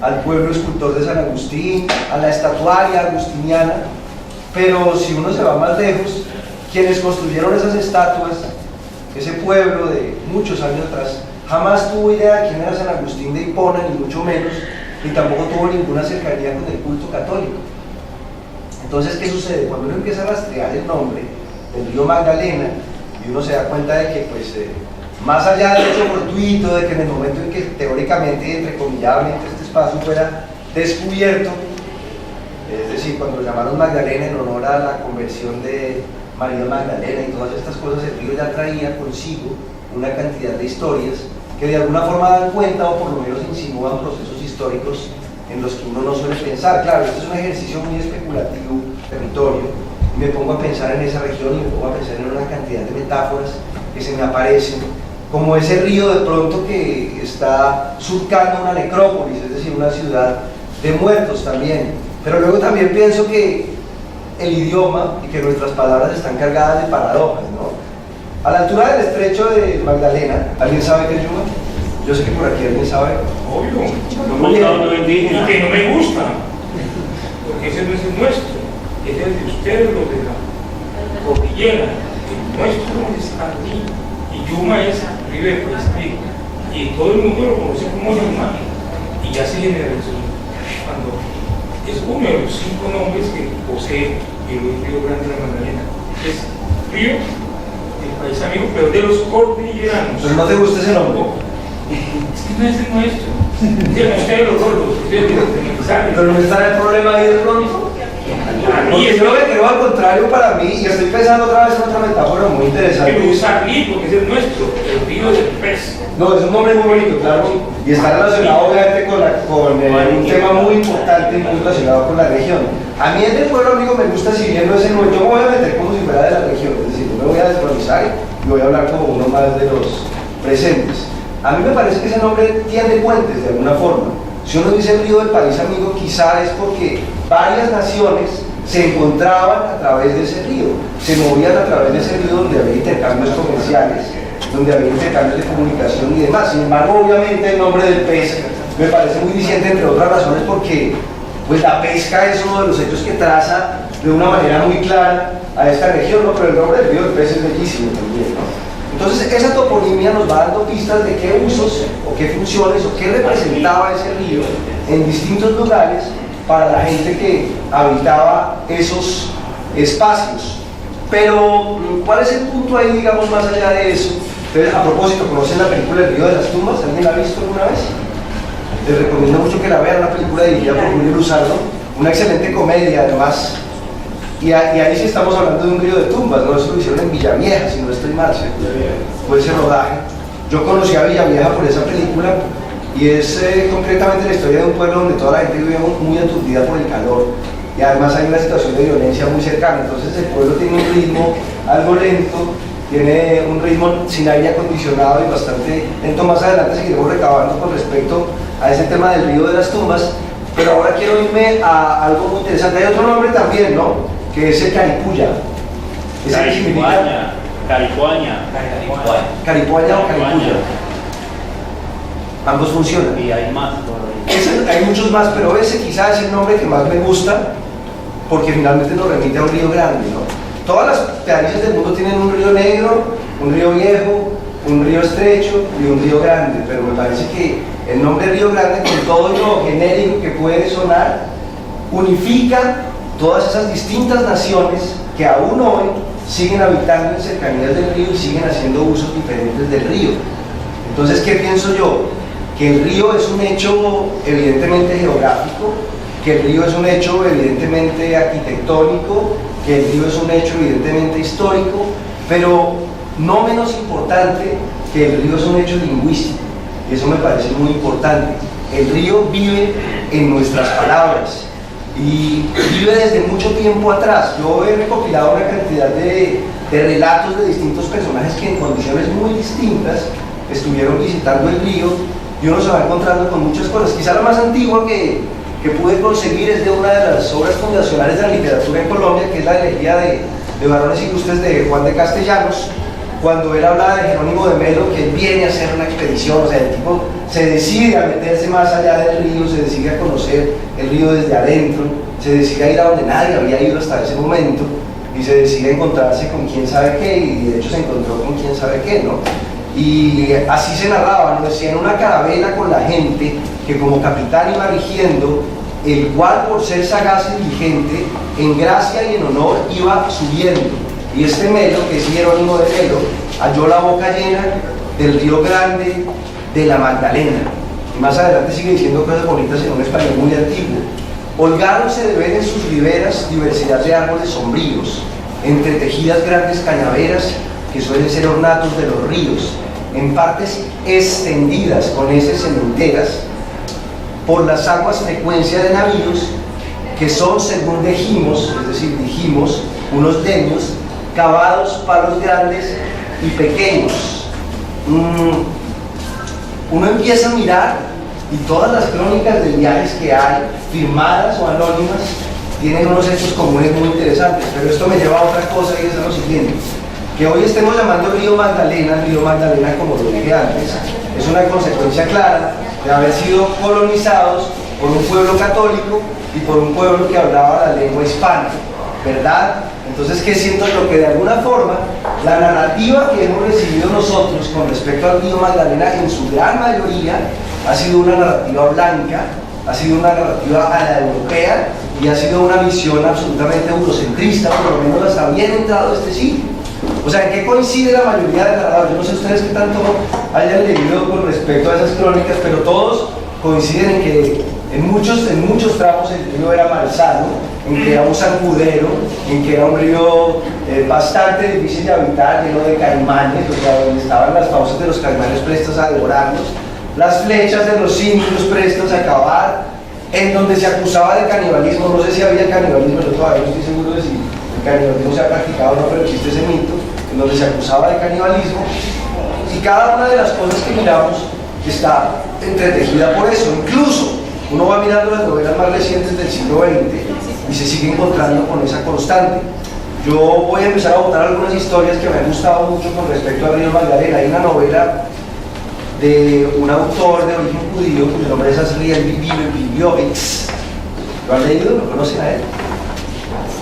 al pueblo escultor de San Agustín, a la estatuaria agustiniana, pero si uno se va más lejos, quienes construyeron esas estatuas, ese pueblo de muchos años atrás, jamás tuvo idea de quién era San Agustín de Hipona, ni mucho menos, ni tampoco tuvo ninguna cercanía con el culto católico. Entonces, ¿qué sucede? Cuando uno empieza a rastrear el nombre del río Magdalena, y uno se da cuenta de que, pues, más allá del hecho fortuito, de que en el momento en que teóricamente, entrecomilladamente, este espacio fuera descubierto, es decir, cuando lo llamaron Magdalena en honor a la conversión de María Magdalena y todas estas cosas, el río ya traía consigo una cantidad de historias que de alguna forma dan cuenta o por lo menos insinúan procesos históricos en los que uno no suele pensar. Claro, este es un ejercicio muy especulativo, territorio, y me pongo a pensar en esa región y me pongo a pensar en una cantidad de metáforas que se me aparecen, como ese río de pronto que está surcando una necrópolis, es decir, una ciudad de muertos también. Pero luego también pienso que el idioma y que nuestras palabras están cargadas de paradojas, ¿no? A la altura del estrecho de Magdalena, ¿alguien sabe qué es Yuma? Yo sé que por aquí alguien sabe. Obvio, y que no me gusta, porque ese no es el nuestro, ese es el de ustedes, los de la cordillera. El nuestro está aquí, y Yuma es río de Paisapí, y todo el mundo lo conoce como Yuma, y ya se generalizó. Cuando es uno de los 5 nombres que posee el río Grande de la Magdalena, es río del país amigo, pero de los cordilleranos. ¿Pero no te gusta ese nombre? Es que no es el nuestro, es ustedes los rolos, ustedes los de. Pero no está el problema ahí de pronto. Porque yo lo que creo al contrario para mí, y estoy pensando otra vez en otra metáfora muy interesante. Que usar río porque es el nuestro, el río del pez. No, es un nombre muy bonito, claro, y está relacionado obviamente con un tema muy importante y muy relacionado con la región. A mí el del pueblo amigo me gusta, si bien no es el nuestro, yo me voy a meter como si fuera de la región, es decir, yo me voy a descolonizar y voy a hablar como uno más de los presentes. A mí me parece que ese nombre tiende puentes de alguna forma. Si uno dice el río del país amigo, quizá es porque varias naciones se encontraban a través de ese río, se movían a través de ese río donde había intercambios comerciales, donde había intercambios de comunicación y demás. Sin embargo, obviamente el nombre del pez me parece muy diciente, entre otras razones, porque pues la pesca es uno de los hechos que traza de una manera muy clara a esta región, ¿no? Pero el nombre del río del pez es bellísimo también, ¿no? Entonces esa toponimia nos va dando pistas de qué usos o qué funciones o qué representaba ese río en distintos lugares para la gente que habitaba esos espacios. Pero ¿cuál es el punto ahí, digamos, más allá de eso? Entonces, a propósito, ¿conocen la película El río de las tumbas? ¿Alguien la ha visto alguna vez? Les recomiendo mucho que la vean, una película dirigida por Julio Luzardo, una excelente comedia además, y ahí sí estamos hablando de un río de tumbas, no eso lo hicieron en Villavieja, si no estoy mal, fue ese rodaje. Yo conocí a Villavieja por esa película, y es concretamente la historia de un pueblo donde toda la gente vive muy aturdida por el calor, y además hay una situación de violencia muy cercana. Entonces el pueblo tiene un ritmo algo lento, tiene un ritmo sin aire acondicionado y bastante lento. Más adelante seguiremos recabando con respecto a ese tema del río de las tumbas, pero ahora quiero irme a algo muy interesante. Hay otro nombre también, ¿no? Que es el Caripuya. Caripuaña. Caripuaña o Caripuya. Ambos funcionan. Y hay más todavía. Hay muchos más, pero ese quizás es el nombre que más me gusta, porque finalmente nos remite a un río grande, ¿no? Todas las pedanías del mundo tienen un río negro, un río viejo, un río estrecho y un río grande, pero me parece que el nombre Río Grande, con todo lo genérico que puede sonar, unifica todas esas distintas naciones que aún hoy siguen habitando en cercanías del río y siguen haciendo usos diferentes del río. Entonces, ¿qué pienso yo? Que el río es un hecho evidentemente geográfico, que el río es un hecho evidentemente arquitectónico, que el río es un hecho evidentemente histórico, pero no menos importante que el río es un hecho lingüístico, y eso me parece muy importante. El río vive en nuestras palabras y vive desde mucho tiempo atrás. Yo he recopilado una cantidad de relatos de distintos personajes que en condiciones muy distintas estuvieron visitando el río, y uno se va encontrando con muchas cosas. Quizá la más antigua que pude conseguir es de una de las obras fundacionales de la literatura en Colombia, que es la elegía de Varones Ilustres de Juan de Castellanos, cuando él hablaba de Jerónimo de Melo, que él viene a hacer una expedición, o sea, el tipo se decide a meterse más allá del río, se decide a conocer el río desde adentro, se decide a ir a donde nadie había ido hasta ese momento, y se decide a encontrarse con quién sabe qué, y de hecho se encontró con quién sabe qué, ¿no? Y así se narraba, ¿no? Decía, en una carabela con la gente, que como capitán iba rigiendo, el cual por ser sagaz y diligente, en gracia y en honor iba subiendo. Y este Melo, que es Jerónimo de Melo, halló la boca llena del río grande de la Magdalena. Y más adelante sigue diciendo cosas bonitas en un español muy antiguo. Holgáronse de ver en sus riberas diversidad de árboles sombríos, entretejidas grandes cañaveras que suelen ser ornatos de los ríos, en partes extendidas con heces enteras, por las aguas frecuencia de navíos, que son, según dijimos, es decir, dijimos, unos leños, cavados palos grandes y pequeños. Uno empieza a mirar y todas las crónicas de viajes que hay, firmadas o anónimas, tienen unos hechos comunes muy interesantes, pero esto me lleva a otra cosa y es a lo siguiente, que hoy estemos llamando río Magdalena como lo dije antes, es una consecuencia clara de haber sido colonizados por un pueblo católico y por un pueblo que hablaba la lengua hispana, ¿verdad? Entonces, ¿qué siento yo? Que de alguna forma la narrativa que hemos recibido nosotros con respecto al río Magdalena en su gran mayoría ha sido una narrativa blanca, ha sido una narrativa a la europea y ha sido una visión absolutamente eurocentrista, por lo menos hasta bien entrado este siglo. O sea, ¿en qué coincide la mayoría de narradores? Yo no sé ustedes qué tanto hayan leído con respecto a esas crónicas, pero todos coinciden en que en muchos tramos el río era malsano, en que era un zancudero, en que era un río bastante difícil de habitar, lleno de caimanes, o sea, donde estaban las fauces de los caimanes prestos a devorarlos, las flechas de los indios prestos a acabar, en donde se acusaba de canibalismo. No sé si había canibalismo, yo todavía no estoy seguro de si el canibalismo se ha practicado o no, pero existe ese mito, en donde se acusaba de canibalismo, y cada una de las cosas que miramos está entretejida por eso. Incluso uno va mirando las novelas más recientes del siglo XX y se sigue encontrando con esa constante. Yo voy a empezar a botar algunas historias que me han gustado mucho con respecto al río Magdalena. Hay una novela de un autor de origen judío cuyo nombre es Azriel Bibliovitz. ¿Lo han leído? ¿Lo conocen a él?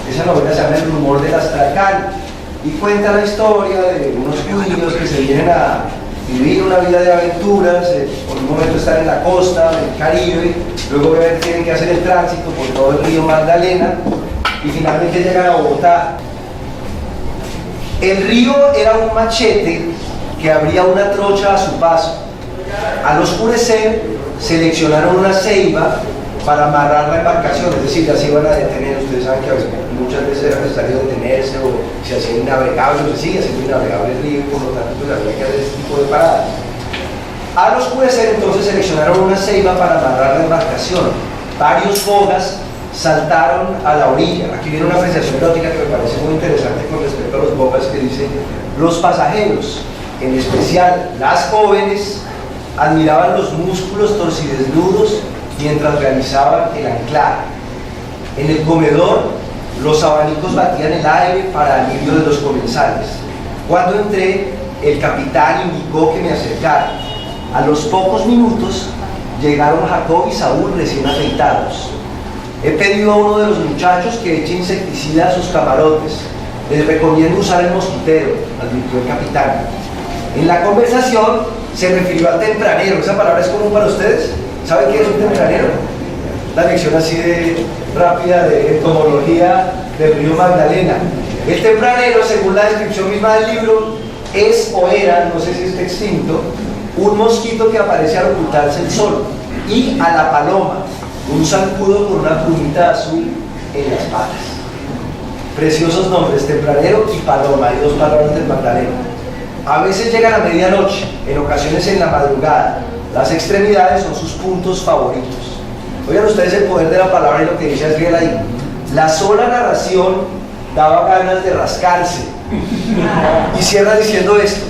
Esa novela se llama El rumor del Astracán y cuenta la historia de unos judíos que se vienen a vivir una vida de aventuras, por un momento están en la costa del Caribe, luego tienen que hacer el tránsito por todo el río Magdalena y finalmente llegan a Bogotá. El río era un machete que abría una trocha a su paso. Al oscurecer seleccionaron una ceiba para amarrar la embarcación, es decir, las iban a detener. Ustedes saben que muchas veces era necesario detenerse o se hacía innavegable, o se sigue haciendo innavegable el río, y por lo tanto pues había que hacer este tipo de paradas. Al oscurecer entonces seleccionaron una ceiba para amarrar la embarcación. Varios bogas saltaron a la orilla. Aquí viene una apreciación erótica que me parece muy interesante con respecto a los bogas, que dice: los pasajeros, en especial las jóvenes, admiraban los músculos torcidesnudos mientras realizaban el anclaje. En el comedor, los abanicos batían el aire para alivio de los comensales. Cuando entré, el capitán indicó que me acercara. A los pocos minutos, llegaron Jacob y Saúl recién afeitados. He pedido a uno de los muchachos que eche insecticida a sus camarotes. Les recomiendo usar el mosquitero, advirtió el capitán. En la conversación se refirió al tempranero. ¿Esa palabra es común para ustedes? ¿Saben qué es un tempranero? La lección así de rápida de entomología del río Magdalena. El tempranero, según la descripción misma del libro, es o era, no sé si está extinto, un mosquito que aparece al ocultarse el sol, y a la paloma, un zancudo con una plumita azul en las patas. Preciosos nombres, tempranero y paloma, hay dos palabras del Magdalena. A veces llegan a medianoche, en ocasiones en la madrugada. Las extremidades son sus puntos favoritos. Oigan ustedes el poder de la palabra y lo que dice Azriel ahí. La sola narración daba ganas de rascarse. Y cierra diciendo esto: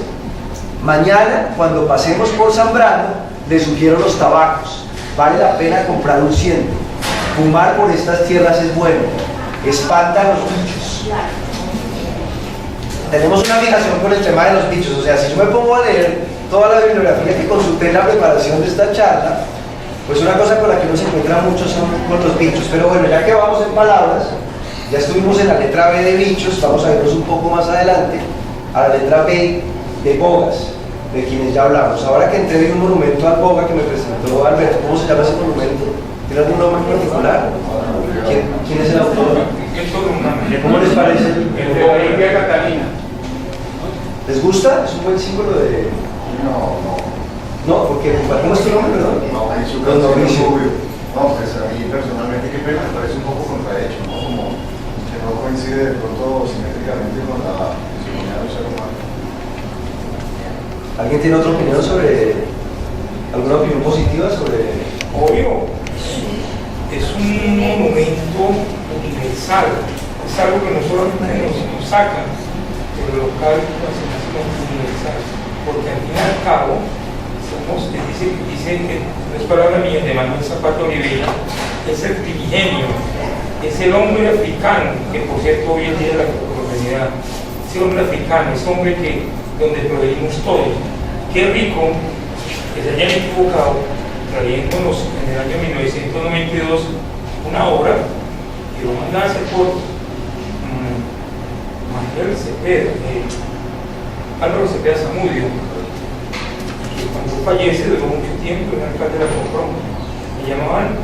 mañana, cuando pasemos por Zambrano, les sugiero los tabacos. Vale la pena comprar un ciento. Fumar por estas tierras es bueno. Espanta a los bichos. tenemos una fijación con el tema de los bichos. O sea, si yo me pongo a leer toda la bibliografía que consulté en la preparación de esta charla, pues una cosa con la que uno se encuentra mucho son con los bichos. Pero bueno, ya que vamos en palabras, ya estuvimos en la letra B de bichos, vamos a vernos un poco más adelante a la letra B de bogas, de quienes ya hablamos. Ahora que entregué un monumento al boga que me presentó Alberto, ¿cómo se llama ese monumento? ¿Tiene algún nombre en particular? ¿Quién es el autor? ¿Cómo les parece? El de la India Catalina. ¿Les gusta? ¿Es un buen símbolo de...? No, porque ¿cómo es tu nombre, perdón? Don Mauricio. No, pues a mí personalmente que me parece un poco contrahecho, ¿no? Como que no coincide de pronto simétricamente con la fisionomía del ser humano. ¿Alguien tiene otra opinión sobre, alguna opinión positiva sobre...? Obvio, es un monumento universal, es algo que no solamente nos saca de lo local, sino universal, porque al fin y al cabo, dice que no es palabra mía, de Manuel Zapata Olivella, es el primigenio, es el hombre africano, que por cierto hoy es el día de la fraternidad, es el hombre africano, es el hombre que, donde provenimos todos. Qué rico que se hayan equivocado trayéndonos en el año 1992 una obra que lo manda a hacer por Manuel Cepeda, Álvaro Cepeda Zamudio, que cuando fallece duró mucho tiempo en el alcalde de la Comproma. Me llamaban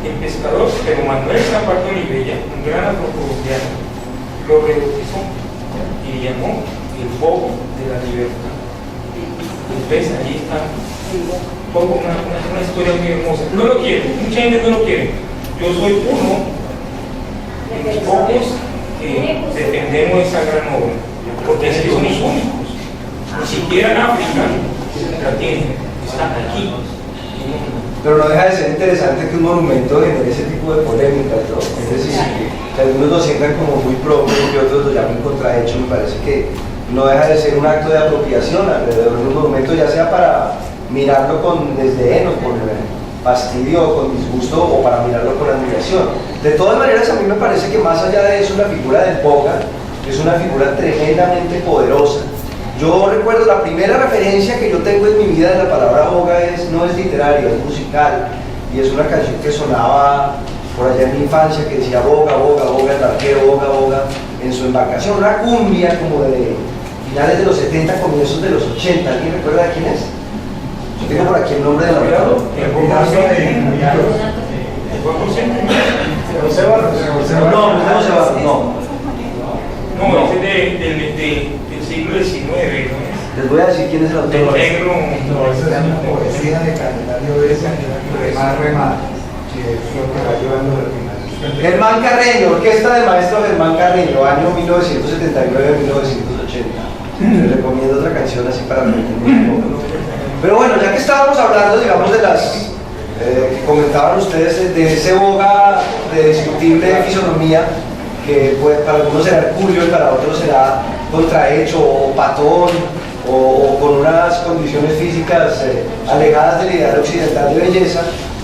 el pescador, pero Manuel Zapata Olivella, un gran afrocolombiano, lo rebautizó y le llamó el bogo de la libertad. Entonces ahí está una historia muy hermosa. No lo quiere, mucha gente no lo quiere. Yo soy uno de los pocos que defendemos esa gran obra, porque es que somos únicos. Ni siquiera en África la tienen, están aquí. Pero no deja de ser interesante que un monumento genere ese tipo de polémicas, ¿no? Es decir, que algunos lo sientan como muy propio y otros lo llaman contrahecho. Me parece que no deja de ser un acto de apropiación alrededor de un monumento, ya sea para mirarlo con desdén o con fastidio o con disgusto, o para mirarlo con admiración. De todas maneras, a mí me parece que más allá de eso, la figura del boga es una figura tremendamente poderosa. Yo recuerdo la primera referencia que yo tengo en mi vida de la palabra boga no es literaria, es musical, y es una canción que sonaba por allá en mi infancia, que decía boga, boga, boga, el barquero, boga, boga, en su embarcación, una cumbia como de finales de los 70, comienzos de los 80. ¿Alguien recuerda de quién es? Yo tengo por aquí el nombre de la banda. No, ese del siglo XIX, ¿no es? Les voy a decir quién es el autor. Del negro. No, esa es una poesía de Candelario Besa, remar, que es lo que va llevando al final. Germán Carreño, orquesta del maestro Germán Carreño, año 1979-1980. Les recomiendo otra canción así para aprender un poco. Pero bueno, ya que estábamos hablando, digamos, de las que comentaban ustedes, de ese boga de discutible fisonomía, que para algunos será hercúleo y para otros será contrahecho o patón, o con unas condiciones físicas alejadas del ideal occidental de belleza,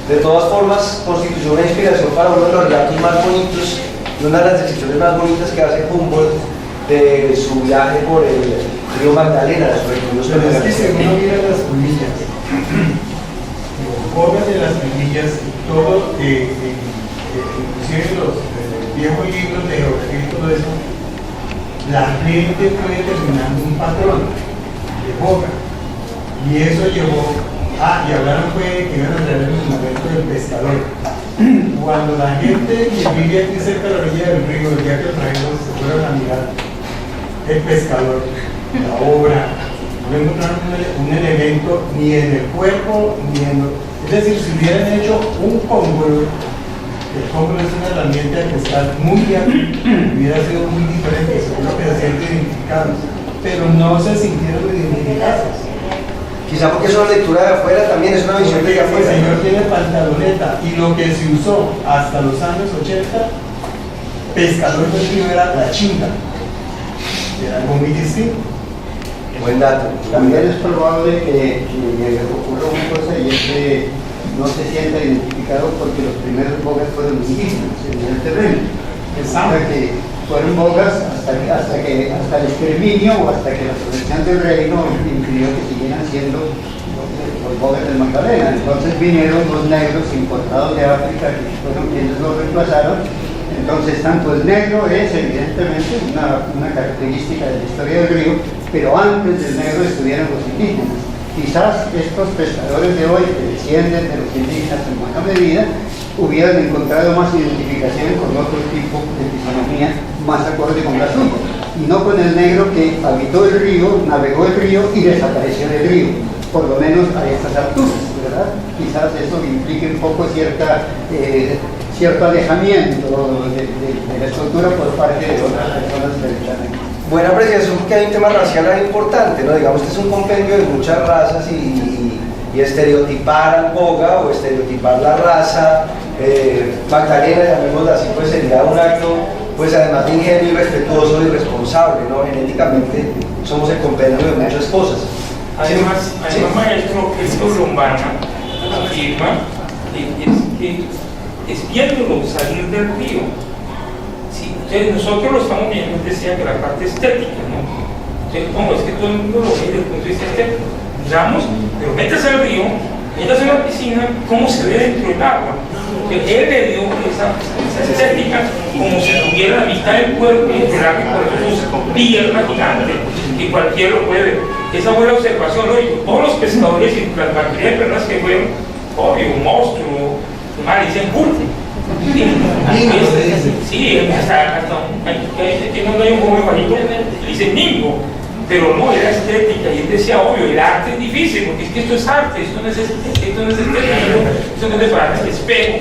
de todas formas constituyó una inspiración para uno de los relatos más bonitos y una de las decisiones más bonitas que hace Humboldt de su viaje por el río Magdalena, de su recorrido sobre Pero es que si uno mira las colillas, los bordes de las colillas, todo, inclusive los viejos libros de geografía y todo eso, la gente fue determinando un patrón de boga, y eso llevó y hablaron fue que iban a traer el momento del pescador. Cuando la gente que vive aquí cerca de la orilla del río, el día que lo trajeron, se fueron a mirar el pescador, la obra, no encontraron un elemento ni en el cuerpo ni en es decir, si hubieran hecho un congruo, el congruo es una herramienta de pescar muy ágil, hubiera sido muy diferente, según lo que se sienten identificados, pero no se sintieron identificados. Quizá porque es una lectura de afuera también, es una visión de afuera. El señor tiene pantaloneta y lo que se usó hasta los años 80, pescador del río era la chinga, era algo muy distinto. Buen dato. También es probable que ocurra una cosa y es que no se sienta identificado porque los primeros bogas fueron indígenas en el terreno. O sea que fueron bogas hasta el exterminio o hasta que la protección del reino impidió que siguieran siendo los bogas del Magdalena. Entonces vinieron los negros importados de África, que fueron quienes los reemplazaron. Entonces tanto el negro es evidentemente una característica de la historia del río, pero antes del negro estuvieron los indígenas. Quizás estos pescadores de hoy, que descienden de los indígenas en buena medida, hubieran encontrado más identificación con otro tipo de fisonomía más acorde con la suya, y no con el negro que habitó el río, navegó el río y desapareció del río, por lo menos a estas alturas, ¿verdad? Quizás eso implique un poco cierto alejamiento de la estructura por parte de otras personas del planeta. Buena apreciación, porque hay un tema racial ahí importante, ¿no? Digamos que es un compendio de muchas razas y estereotipar al boga o estereotipar la raza magdalena, llamémosla así, pues sería un acto, pues además de ingenuo, irrespetuoso y irresponsable, ¿no? Genéticamente somos el compendio de muchas cosas. Además, maestro, esto Lombana afirma es que es viéndolo salir del río. Entonces nosotros lo estamos viendo, decía que la parte estética, ¿no? Entonces, como es que todo el mundo lo ve desde el punto de vista estético, digamos, pero métase al río, métase a la piscina, cómo se ve dentro del agua. Entonces, él le dio esa estética como si tuviera la mitad del cuerpo y el agua por sus piernas gigantes, que cualquiera lo puede ver. Esa fue la observación, ¿no? Y todos los pescadores y la mayoría de personas que fueron, obvio, un monstruo, dicen bulto. Sí, hasta no hay un joven bajito, le dicen nimbo, pero no, era estética, y él decía, obvio, el arte es difícil, porque es que esto es arte, esto no es estética, esto no es de pararte espejo,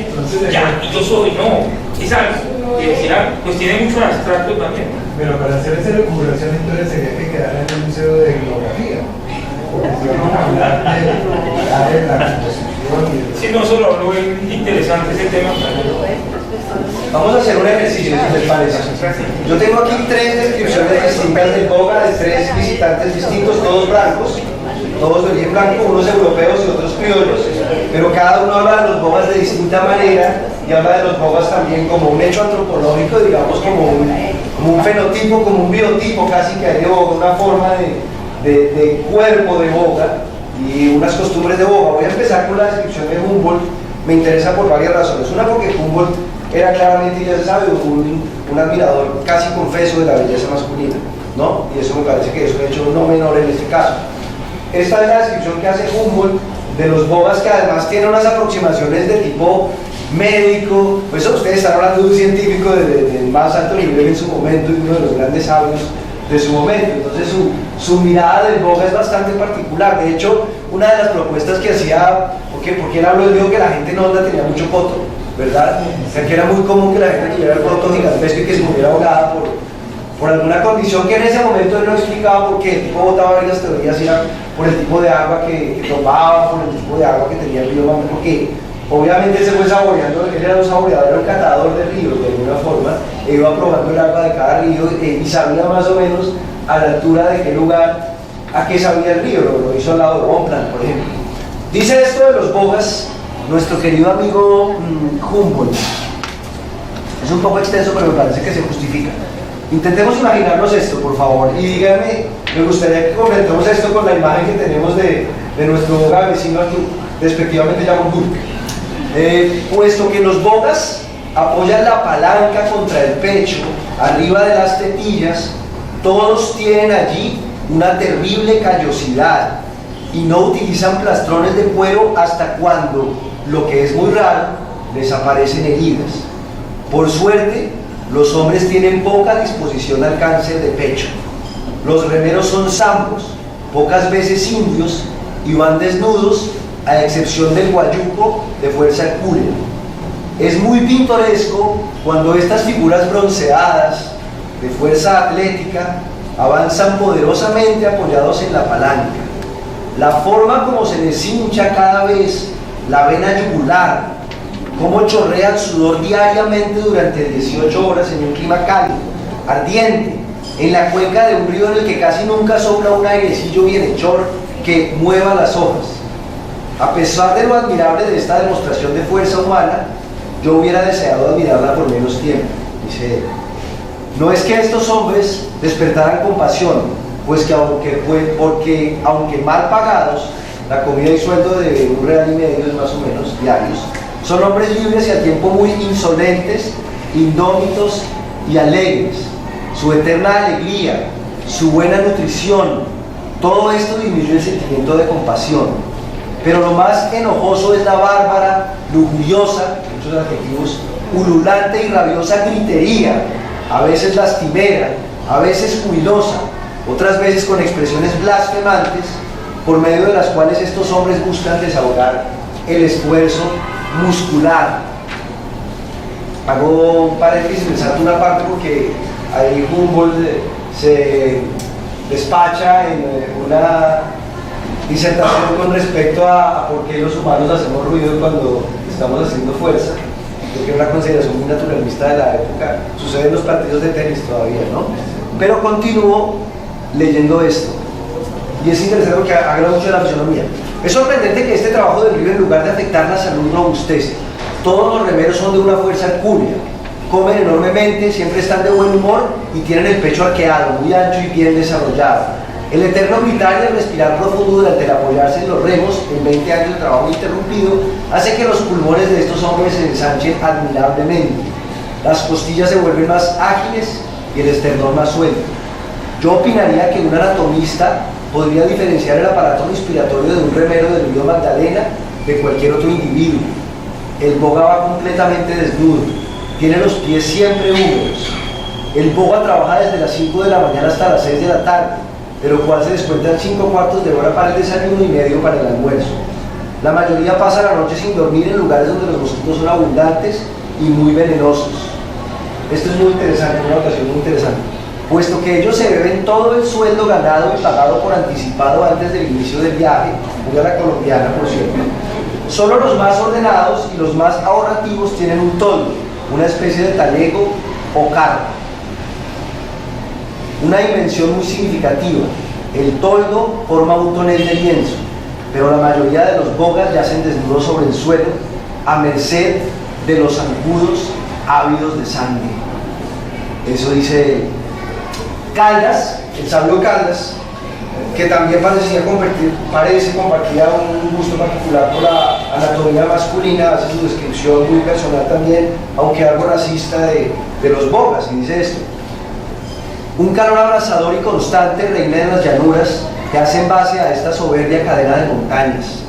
ya, y yo soy, no, es algo, que decía, pues tiene mucho abstracto también. Pero para hacer esa recuperación entonces sería que quedara en el Museo de Etnografía, porque si vamos a hablar de la composición. Sí, no, solo lo es interesante ese tema. Vamos a hacer un ejercicio, si les parece. Yo tengo aquí 3 descripciones distintas del boga de 3 visitantes distintos, todos blancos, todos de origen blanco, unos europeos y otros criollos, pero cada uno habla de los bogas de distinta manera y habla de los bogas también como un hecho antropológico, digamos como un fenotipo, como un biotipo casi que hay de boga, una forma de cuerpo de boga y unas costumbres de boga. Voy a empezar con la descripción de Humboldt. Me interesa por varias razones. Una, porque Humboldt era claramente, ya se sabe, un admirador casi confeso de la belleza masculina, ¿no? Y eso me parece que es un hecho no menor en este caso. Esta es la descripción que hace Humboldt de los bogas, que además tiene unas aproximaciones de tipo médico. Por eso ustedes están hablando de un científico de más alto nivel en su momento y uno de los grandes sabios de su momento. Entonces su mirada del boga es bastante particular. De hecho, una de las propuestas que hacía, porque él habló, él dijo que la gente no tenía mucho poto, ¿verdad? O sea, que era muy común que la gente tuviera el poto gigantesco y que se muriera ahogada por alguna condición que en ese momento él no explicaba, porque el tipo botaba varias teorías, era por el tipo de agua que tomaba, por el tipo de agua que tenía el río, porque obviamente él se fue saboreando, él era un saboreador, era un catador de ríos de alguna forma, e iba probando el agua de cada río y sabía más o menos a la altura de qué lugar, a qué sabía el río. Lo hizo al lado de Bonpland, por ejemplo. Dice esto de los bogas nuestro querido amigo Humboldt. Es un poco extenso, pero me parece que se justifica. Intentemos imaginarnos esto, por favor, y díganme, me gustaría que completemos esto con la imagen que tenemos de nuestro boga vecino aquí, respectivamente llamado Burke. Puesto que los bogas apoyan la palanca contra el pecho, arriba de las tetillas, todos tienen allí una terrible callosidad y no utilizan plastrones de cuero hasta cuando, lo que es muy raro, les aparecen heridas. Por suerte, los hombres tienen poca disposición al cáncer de pecho. Los remeros son zambos, pocas veces indios, y van desnudos, a excepción del guayuco de fuerza hercúlea. Es muy pintoresco cuando estas figuras bronceadas, de fuerza atlética, avanzan poderosamente apoyados en la palanca. La forma como se les hincha cada vez la vena yugular, cómo chorrean sudor diariamente durante 18 horas en un clima cálido, ardiente, en la cuenca de un río en el que casi nunca sopla un airecillo bienhechor que mueva las hojas. A pesar de lo admirable de esta demostración de fuerza humana, yo hubiera deseado admirarla por menos tiempo, dice él. No es que estos hombres despertaran compasión, pues porque aunque mal pagados, la comida y sueldo de $1,50 es más o menos diarios, son hombres libres y al tiempo muy insolentes, indómitos y alegres. Su eterna alegría, su buena nutrición, todo esto disminuye el sentimiento de compasión. Pero lo más enojoso es la bárbara, lujuriosa, muchos adjetivos, ululante y rabiosa gritería, a veces lastimera, a veces jubilosa, otras veces con expresiones blasfemantes, por medio de las cuales estos hombres buscan desahogar el esfuerzo muscular. Hago un paréntesis, me salto una parte porque ahí Humboldt se despacha en una disertación con respecto a por qué los humanos hacemos ruido cuando estamos haciendo fuerza. Creo que es una consideración muy naturalista de la época. Sucede en los partidos de tenis todavía, ¿no? Pero continúo leyendo esto. Y es interesante porque habla mucho de la fisonomía. Es sorprendente que este trabajo del libro, en lugar de afectar la salud, robustece. Todos los remeros son de una fuerza hercúlea. Comen enormemente, siempre están de buen humor y tienen el pecho arqueado, muy ancho y bien desarrollado. El eterno gritar y el respirar profundo durante el apoyarse en los remos, en 20 años de trabajo interrumpido, hace que los pulmones de estos hombres se ensanchen admirablemente. Las costillas se vuelven más ágiles y el esternón más suelto. Yo opinaría que un anatomista podría diferenciar el aparato respiratorio de un remero del río Magdalena de cualquier otro individuo. El boga va completamente desnudo, tiene los pies siempre húmedos. El boga trabaja desde las 5 de la mañana hasta las 6 de la tarde, de lo cual se descuentan 5 cuartos de hora para el desayuno y medio para el almuerzo. La mayoría pasa la noche sin dormir en lugares donde los mosquitos son abundantes y muy venenosos. Esto es muy interesante, una notación muy interesante. Puesto que ellos se beben todo el sueldo ganado y pagado por anticipado antes del inicio del viaje, muy a la colombiana por cierto, solo los más ordenados y los más ahorrativos tienen un toldo, una especie de talego o carpa. Una dimensión muy significativa. El toldo forma un tonel de lienzo, pero la mayoría de los bogas yacen desnudos sobre el suelo, a merced de los zancudos ávidos de sangre. Eso dice Caldas, el sabio Caldas, que también compartía un gusto particular por la anatomía masculina, hace su descripción muy personal también, aunque algo racista de los bogas, y dice esto: un calor abrasador y constante reina en las llanuras que hacen base a esta soberbia cadena de montañas,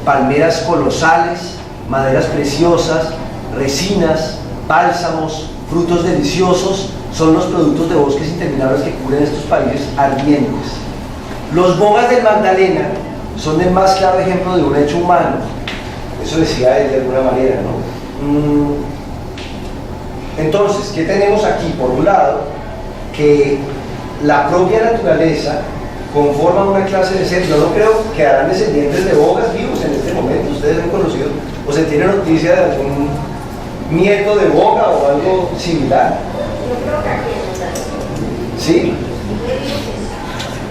palmeras colosales, maderas preciosas, resinas, bálsamos, frutos deliciosos, son los productos de bosques interminables que cubren estos países ardientes. Los bogas del Magdalena son el más claro ejemplo de un hecho humano. Eso decía él de alguna manera, ¿no? Entonces, ¿qué tenemos aquí? Por un lado, que la propia naturaleza conforma una clase de seres. Yo no creo que harán descendientes de bogas vivos en este momento. Ustedes han conocido o se tiene noticia de algún nieto de boga o algo similar. ¿Sí?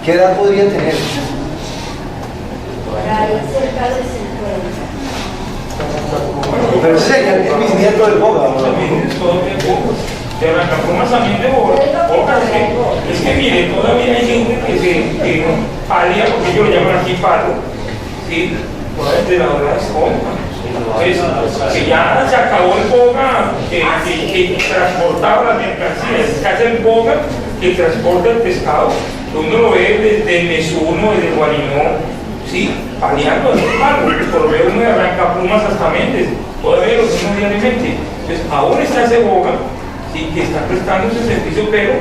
¿Qué edad podrían tener? Por ahí cerca de 50. Pero ese sería el bisnieto del boga, ¿no? De arrancapumas también de boga. Es que mire, todavía hay gente que palia, porque ellos lo llaman aquí palo, ¿sí? Desde la hora de esponja. Que ya se acabó el boga que transportaba las mercancías, casi el boga que transporta el pescado. Uno lo ve desde Mesuno, desde Guarinó, ¿sí? Paliando el palo, por ver uno de arrancaplumas hasta Méndez, todavía lo hacemos diariamente. Entonces, ahora está ese boga, ¿sí? Que está prestando ese servicio, pero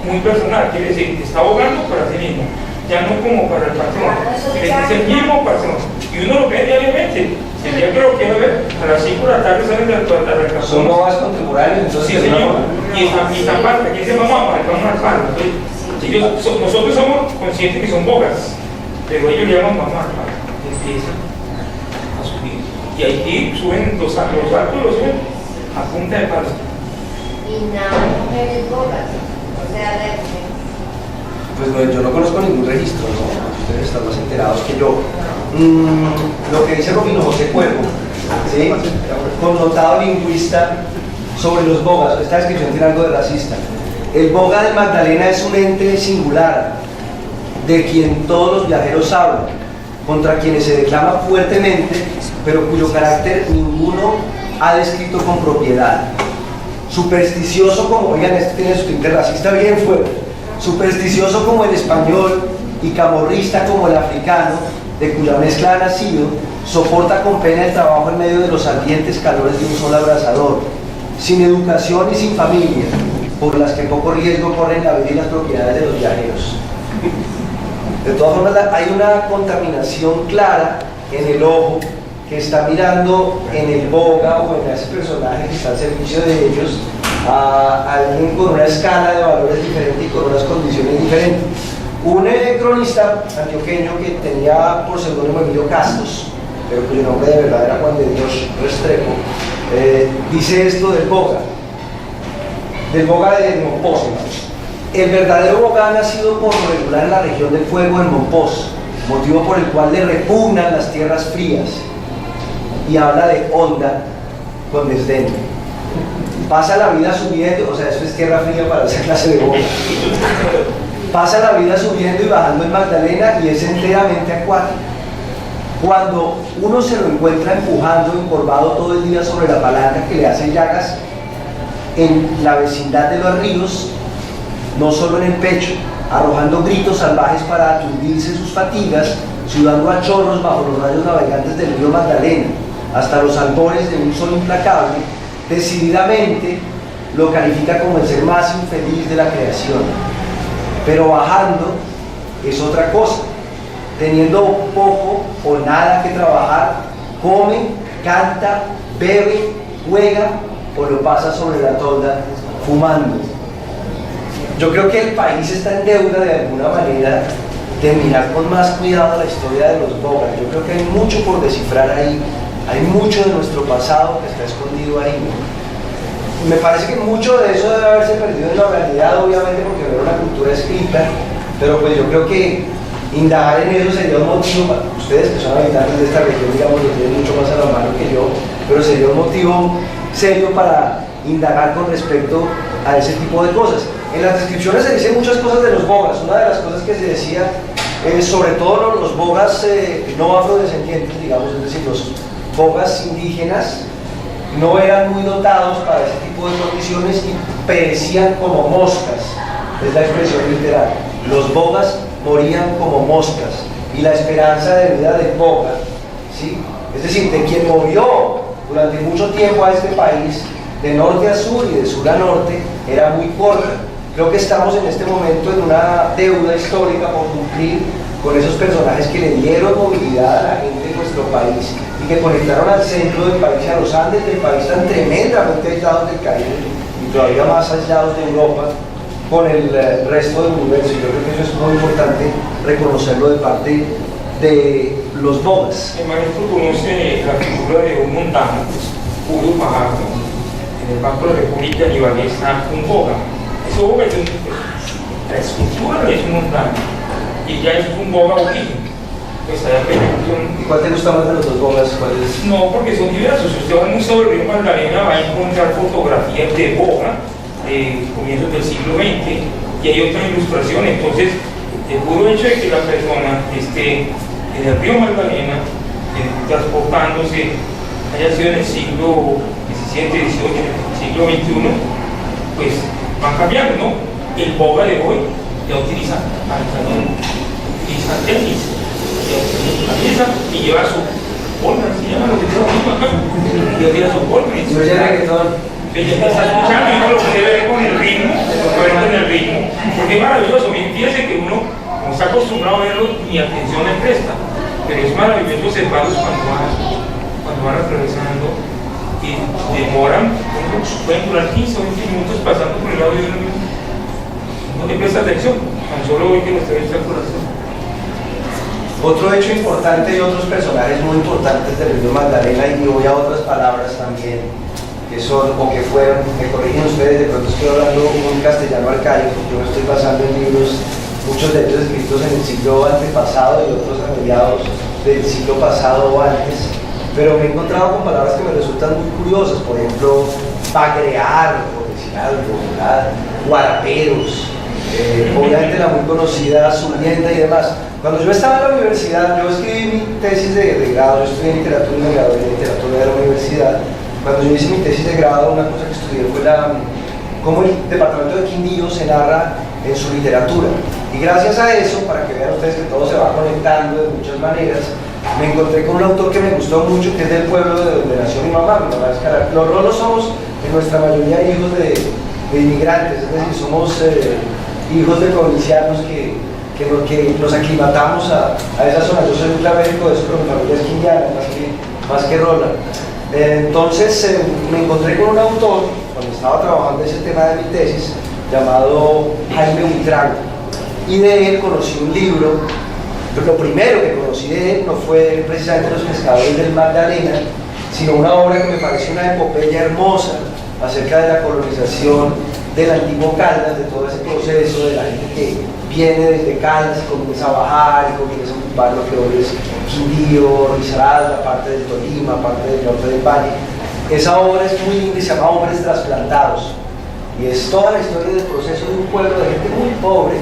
muy personal, quiere decir, que está abogando para sí mismo, ya no como para el patrón, es el mismo patrón, y uno lo ve diariamente. El día que lo quiero ver, a las 5 de la tarde salen de la arrancapumas. Son bogas contemporáneos, entonces. Sí, señor. Y esta parte, aquí se vamos al palo. Nosotros somos conscientes que son bogas, pero ellos llaman vamos al palo. Empiezan a subir. Y aquí suben los altos, los suben a punta de palo. Y nada, mujeres bogas. O sea, Pues no, yo no conozco ningún registro, ¿no? Ustedes están más enterados que yo. Lo que dice Rufino José Cuervo, ¿sí? Connotado lingüista sobre los bogas. Esta descripción tiene algo de racista. El Boga del Magdalena es un ente singular, de quien todos los viajeros hablan, contra quienes se declama fuertemente, pero cuyo carácter ninguno ha descrito con propiedad. Supersticioso como, oigan, este tiene su tinte racista bien fuerte, supersticioso como el español y camorrista como el africano, de cuya mezcla ha nacido, soporta con pena el trabajo en medio de los ardientes calores de un sol abrasador, sin educación y sin familia, por las que poco riesgo corren la vida y las propiedades de los viajeros. De todas formas, hay una contaminación clara en el ojo que está mirando en el Boga o en ese personaje que está al servicio de ellos a alguien con una escala de valores diferente y con unas condiciones diferentes. Un cronista antioqueño que tenía por seudónimo Emilio Castos, pero cuyo nombre de verdad era Juan de Dios Restrepo, dice esto del Boga de Monpós. El verdadero Boga ha nacido por lo regular en la región del Fuego en Monpós, motivo por el cual le repugnan las tierras frías, y habla de onda con desdén. Pasa la vida subiendo, o sea, eso es tierra fría para esa clase de Boga. Pasa la vida subiendo y bajando en Magdalena y es enteramente acuático. Cuando uno se lo encuentra empujando, encorvado todo el día sobre la palanca que le hace llagas en la vecindad de los ríos, no solo en el pecho, arrojando gritos salvajes para aturdirse sus fatigas, sudando a chorros bajo los rayos navegantes del río Magdalena, hasta los albores de un sol implacable, decididamente lo califica como el ser más infeliz de la creación. Pero bajando es otra cosa. Teniendo poco o nada que trabajar, come, canta, bebe, juega o lo pasa sobre la tolda fumando. Yo creo que el país está en deuda de alguna manera de mirar con más cuidado la historia de los Bogas. Yo creo que hay mucho por descifrar ahí, hay mucho de nuestro pasado que está escondido ahí, ¿no? Me parece que mucho de eso debe haberse perdido en la realidad, obviamente porque era una cultura escrita, pero pues yo creo que indagar en eso sería un motivo, ustedes que son habitantes de esta región, digamos, lo tienen mucho más a la mano que yo, pero sería un motivo serio para indagar con respecto a ese tipo de cosas. En las descripciones se dicen muchas cosas de los Bogas. Una de las cosas que se decía, sobre todo los Bogas no afrodescendientes, digamos, es decir, los Bogas indígenas, no eran muy dotados para ese tipo de condiciones y perecían como moscas, es la expresión literal. Los Bogas morían como moscas y la esperanza de vida del Boga, ¿sí? Es decir, de quien movió durante mucho tiempo a este país, de norte a sur y de sur a norte, era muy corta. Creo que estamos en este momento en una deuda histórica por cumplir con esos personajes que le dieron movilidad a la gente de nuestro país y que conectaron al centro del país y a los Andes del país tan tremendamente aislados del Caribe y todavía más aislados de Europa con el resto del universo. Yo creo que eso es muy importante reconocerlo de parte de los Bogas. El maestro conoce la figura de un montano, Puro Fajardo, en el Banco de la República Libanesa está un Boga. Ese Boga es la escultura es un montano y ya es un Boga origen. Pues ¿Y cuál te gusta más de los dos Bogas? No, porque son diversos. Si usted va al Museo del Río Magdalena va a encontrar fotografías de Boga de comienzos del siglo XX y hay otra ilustración. Entonces, el puro hecho de que la persona esté en el río Magdalena transportándose haya sido en el siglo XVII, XVIII, siglo XXI, pues va cambiando, ¿no? El Boga de hoy ya utiliza pantalón, utiliza tenis, y lleva su polva, se llama lo que tengo acá, y lleva su polva. Yo ya reggaetón. Ella está escuchando y uno lo puede ver con el ritmo, porque es maravilloso. Fíjese que uno no está acostumbrado a verlo ni atención le presta, pero es maravilloso observarlos cuando van atravesando y demoran, pueden durar 15 o 20 minutos pasando por el lado de uno mismo. No le presta atención, tan solo hoy que lo está viendo el corazón. Otro hecho importante y otros personajes muy importantes del río Magdalena, y voy a otras palabras también, que son o que fueron, me corrigen ustedes, de pronto estoy hablando un castellano arcaico, yo me estoy basando en libros, muchos de ellos escritos en el siglo antepasado y otros a mediados del siglo pasado o antes, pero me he encontrado con palabras que me resultan muy curiosas, por ejemplo, bagrear, por Universidad, Bogotá, guaraperos, obviamente la muy conocida Surmienta y demás. Cuando yo estaba en la universidad, yo escribí mi tesis de grado, yo estudié literatura y me gradué de literatura de la universidad. Cuando yo hice mi tesis de grado, una cosa que estudié fue cómo el departamento de Quindío se narra en su literatura. Y gracias a eso, para que vean ustedes que todo se va conectando de muchas maneras, me encontré con un autor que me gustó mucho, que es del pueblo de donde nació mi mamá. Mi mamá es Caracas. Los rolos somos, en nuestra mayoría, hijos de inmigrantes, es decir, somos hijos de provincianos que nos aclimatamos a esa zona. Yo soy ultramérico de eso, pero mi familia es quindiana, más que rola. Entonces me encontré con un autor, cuando estaba trabajando ese tema de mi tesis, llamado Jaime Buitrago, y de él conocí un libro. Pero lo primero que conocí de él no fue precisamente Los pescadores del Magdalena, sino una obra que me pareció una epopeya hermosa acerca de la colonización del antiguo Caldas, de todo ese proceso de la gente que viene desde Caldas y comienza a bajar y comienza a ocupar lo que hoy es Quindío, Risaralda, parte del Tolima, parte del norte del Valle. Esa obra es muy linda y se llama Hombres Trasplantados, y es toda la historia del proceso de un pueblo de gente muy pobre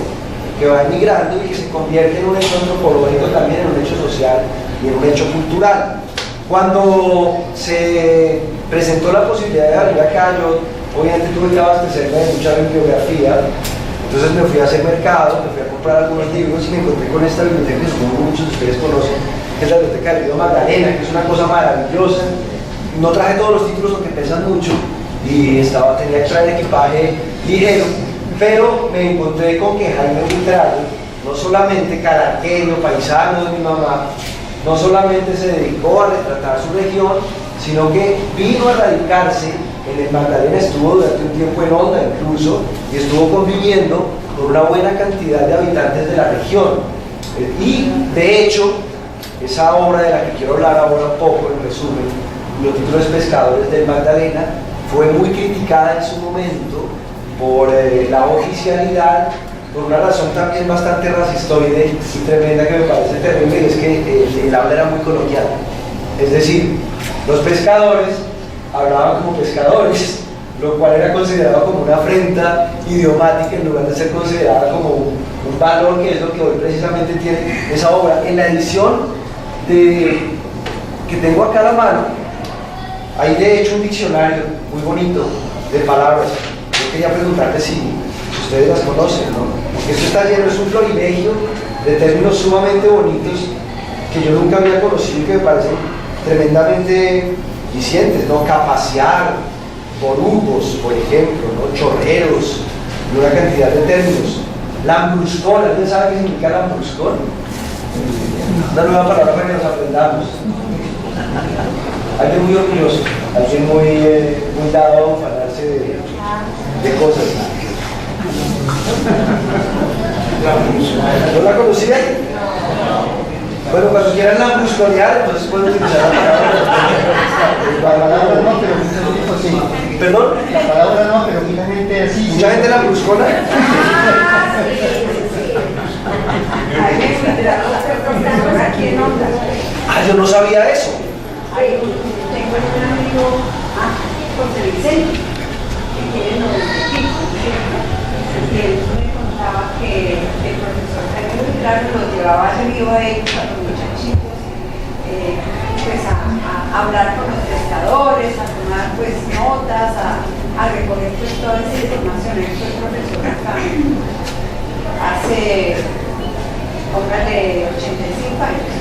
que va emigrando y que se convierte en un hecho antropológico, también en un hecho social y en un hecho cultural. Cuando se presentó la posibilidad de venir acá, yo obviamente tuve que abastecerme de mucha bibliografía. Entonces me fui a hacer mercado, me fui a comprar algunos libros y me encontré con esta biblioteca que supongo muchos de ustedes conocen, que es la Biblioteca del Río Magdalena, que es una cosa maravillosa. No traje todos los títulos porque pesan mucho y tenía que traer equipaje ligero, pero me encontré con que Jaime Buitrago, no solamente caraqueño, paisano de mi mamá, no solamente se dedicó a retratar su región, sino que vino a radicarse en el Magdalena, estuvo durante un tiempo en Honda incluso, y estuvo conviviendo con una buena cantidad de habitantes de la región. Y de hecho, esa obra de la que quiero hablar ahora un poco, en resumen, los títulos Pescadores del Magdalena, fue muy criticada en su momento por la oficialidad, por una razón también bastante racistoide y tremenda que me parece terrible, y es que el habla era muy coloquial. Es decir, los pescadores hablaban como pescadores, lo cual era considerado como una afrenta idiomática en lugar de ser considerada como un valor, que es lo que hoy precisamente tiene esa obra. En la edición que tengo acá a la mano, hay de hecho un diccionario muy bonito de palabras. Yo quería preguntarles si ustedes las conocen, ¿no? Porque esto está lleno, es un florilegio de términos sumamente bonitos que yo nunca había conocido y que me parecen tremendamente dicientes, ¿no? Capaciar, borugos, por ejemplo, ¿no? Chorreros, y una cantidad de términos. Lambruscón, ¿alguien sabe qué significa lambruscón? Una nueva palabra para que nos aprendamos. Alguien muy orgulloso, alguien muy dado a ufanarse de cosas. ¿No la conocían? Bueno, cuando quieran lambrusconear, entonces pueden utilizar la palabra no, pero muchos tipos sí. ¿Perdón? La palabra no, pero mucha gente así. ¿Mucha gente lambruscona? Ah, yo no sabía eso. Tengo un amigo, José Vicente, que tiene 90 y él me contaba que el profesor Jaime Buitrago lo llevaba a río a ellos, a los muchachitos, pues a hablar con los pescadores, a tomar pues notas, a recoger pues toda esa información. Él fue profesor acá hace, póngale, 85 años.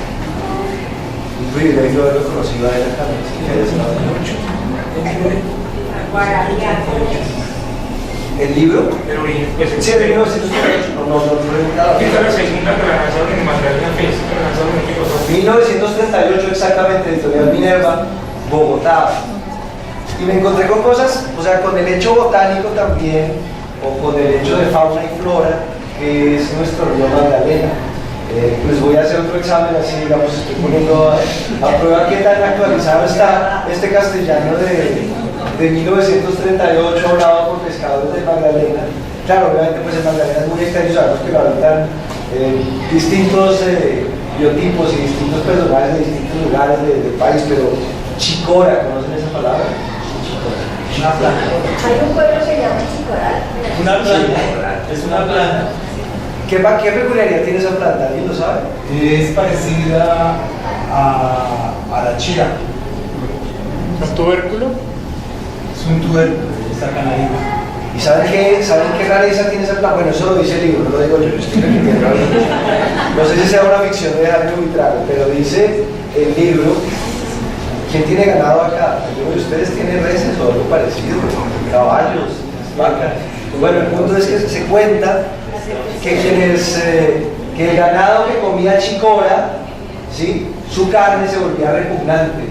Un privilegio haberlo conocido a él acá, mucho. ¿El libro? El origen, pues Sí, de 1938. No preguntaba. Esta es la segunda que la lanzaron en Magdalena Fest, que la lanzaron en México. 1938 exactamente, editorial Minerva, Bogotá. Y me encontré con cosas, o sea, con el hecho botánico también, o con el hecho de fauna y flora, que es nuestro río Magdalena. Pues voy a hacer otro examen, así digamos, estoy poniendo a prueba qué tan actualizado está este castellano de 1938 hablado por pescadores del Magdalena. Claro, obviamente pues el Magdalena es muy extenso, sabemos que lo habitan distintos biotipos y distintos personajes de distintos lugares del país, pero Chicora, ¿conocen esa palabra? Una planta. Hay un pueblo que se llama Chicoral. Una planta. Es una planta. ¿Qué peculiaridad tiene esa planta? ¿Alguien lo sabe? Es parecida a la chía. ¿Un tubérculo? Es un tubérculo, está canadito. ¿Y saben qué rareza tiene esa planta? Bueno, eso lo dice el libro, no lo digo yo estoy repitiendo. No sé si sea una ficción de Jaime Buitrago, pero dice el libro, ¿quién tiene ganado acá? ¿Alguno de ustedes tiene reses o algo parecido? Caballos, vacas. Bueno, el punto es que se cuenta que que el ganado que comía chicora, ¿sí? Su carne se volvía repugnante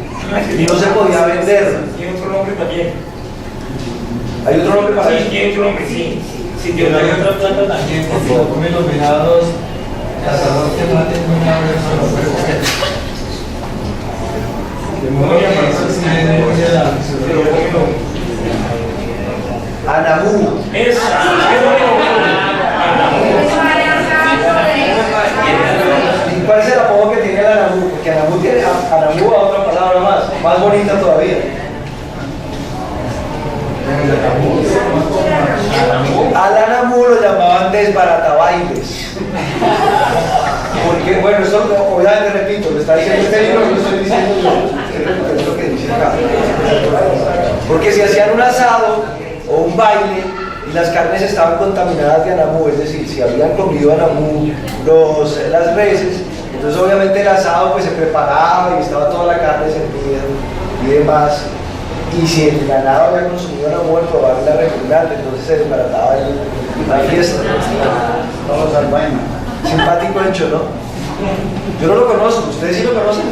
y no se podía vender. Tiene otro nombre también. ¿Hay otro nombre para Sí, eso? tiene otro nombre, sí. Sí, Pero tiene hay otro otra planta también, porque lo comen los venados, cazador que maten un venado, eso no lo puede comer. De modo que eso sí es de la fisiología. Anamú. ¿Y cuál es el apodo que tiene el Anamú? Porque Anamú tiene Anamú a otra palabra más bonita todavía. Al Anamú lo llamaban desbaratabailes. Porque, bueno, esto obviamente repito, lo está diciendo este libro, lo estoy diciendo yo, es lo que dice acá. Porque si hacían un asado o un baile y las carnes estaban contaminadas de Anamú, es decir, si habían comido Anamú las reses, entonces obviamente el asado pues se preparaba y estaba toda la carne servida y demás. Y si el ganado había consumido Anamú, el probar la repugnante, entonces se desbarataba la fiesta. Vamos al baño. Simpático hecho, ¿no? Yo no lo conozco, ¿ustedes sí lo conocen?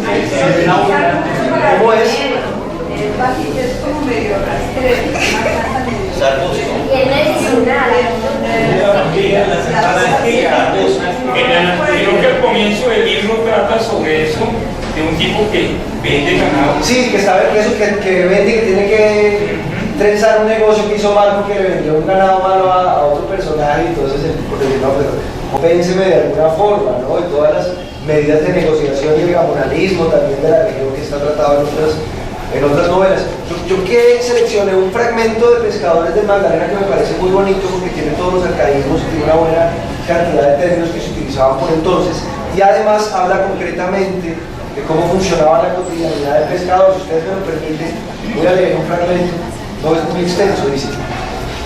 ¿Cómo es? El bajito es como medio rastrero, Y es medicinal. Creo que el comienzo del libro trata sobre eso, de un tipo que vende ganado. Sí, que sabe que eso que vende, que tiene que trenzar un negocio que hizo mal porque le vendió un ganado malo a otro personaje, y entonces el tipo le dice, no, pero compénseme de alguna forma, ¿no? Y todas las medidas de negociación y el gamonalismo también de la región que está tratado en otras novelas. Yo que seleccioné un fragmento de Pescadores del Magdalena que me parece muy bonito porque tiene todos los arcaísmos y tiene una buena cantidad de términos que se utilizaban por entonces, y además habla concretamente de cómo funcionaba la cotidianidad del pescador. Si ustedes me lo permiten, voy a leer un fragmento, no es muy extenso, dice: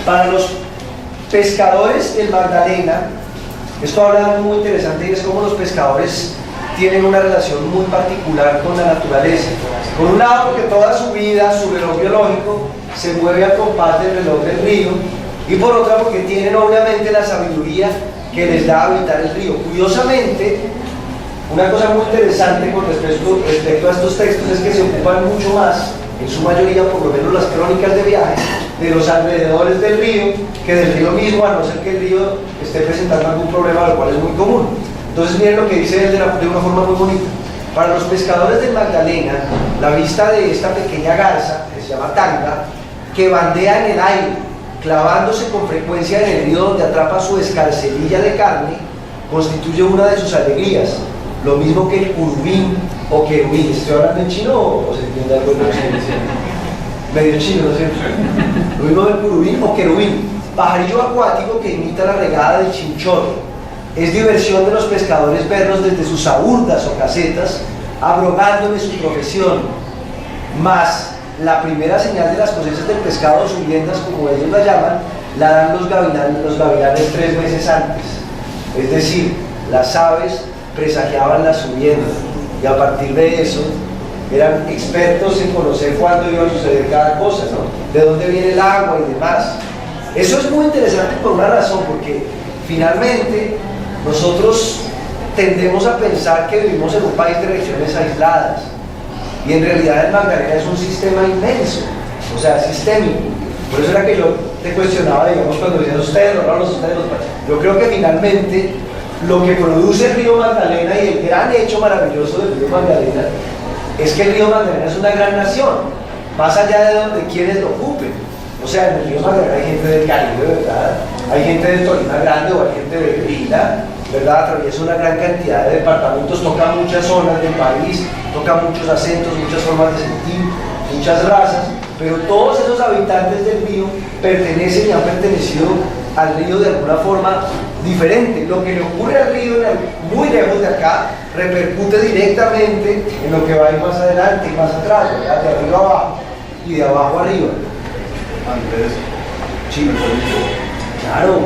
para los pescadores del Magdalena, esto habla de algo muy interesante, y es cómo los pescadores tienen una relación muy particular con la naturaleza. Por un lado, porque toda su vida, su reloj biológico, se mueve al compás del reloj del río, y por otra, porque tienen obviamente la sabiduría que les da habitar el río. Curiosamente, una cosa muy interesante con respecto a estos textos es que se ocupan mucho más, en su mayoría, por lo menos las crónicas de viajes, de los alrededores del río que del río mismo, a no ser que el río esté presentando algún problema, lo cual es muy común. Entonces miren lo que dice él de una forma muy bonita. Para los pescadores del Magdalena, la vista de esta pequeña garza, que se llama tanga, que bandea en el aire, clavándose con frecuencia en el río donde atrapa su escarcelilla de carne, constituye una de sus alegrías, lo mismo que el curubín o querubín. ¿Estoy hablando en chino o se entiende algo en chino? Medio chino, ¿no es cierto? Lo mismo del curubín o querubín, pajarillo acuático que imita la regada del chinchorro. Es diversión de los pescadores verlos desde sus saurdas o casetas, abrogándole su profesión. Mas la primera señal de las cosechas del pescado, subiendas como ellos la llaman, la dan los gavilanes 3 meses antes. Es decir, las aves presagiaban la subienda, y a partir de eso eran expertos en conocer cuándo iba a suceder cada cosa, ¿no? De dónde viene el agua y demás. Eso es muy interesante por una razón, porque finalmente nosotros tendemos a pensar que vivimos en un país de regiones aisladas, y en realidad el Magdalena es un sistema inmenso, o sea, sistémico. Por eso era que yo te cuestionaba, digamos, cuando decían ustedes, yo creo que finalmente lo que produce el río Magdalena, y el gran hecho maravilloso del río Magdalena, es que el río Magdalena es una gran nación, más allá de donde quienes lo ocupen. O sea, en el río Magdalena hay gente del Caribe, ¿verdad? Hay gente de Tolima Grande o hay gente de Vila, ¿verdad? Atraviesa una gran cantidad de departamentos, toca muchas zonas del país, toca muchos acentos, muchas formas de sentir, muchas razas. pero todos esos habitantes del río pertenecen y han pertenecido al río de alguna forma diferente. Lo que le ocurre al río muy lejos de acá repercute directamente en lo que va a ir más adelante y más atrás, ¿verdad? De arriba abajo y de abajo arriba. Andrés, Sí, claro.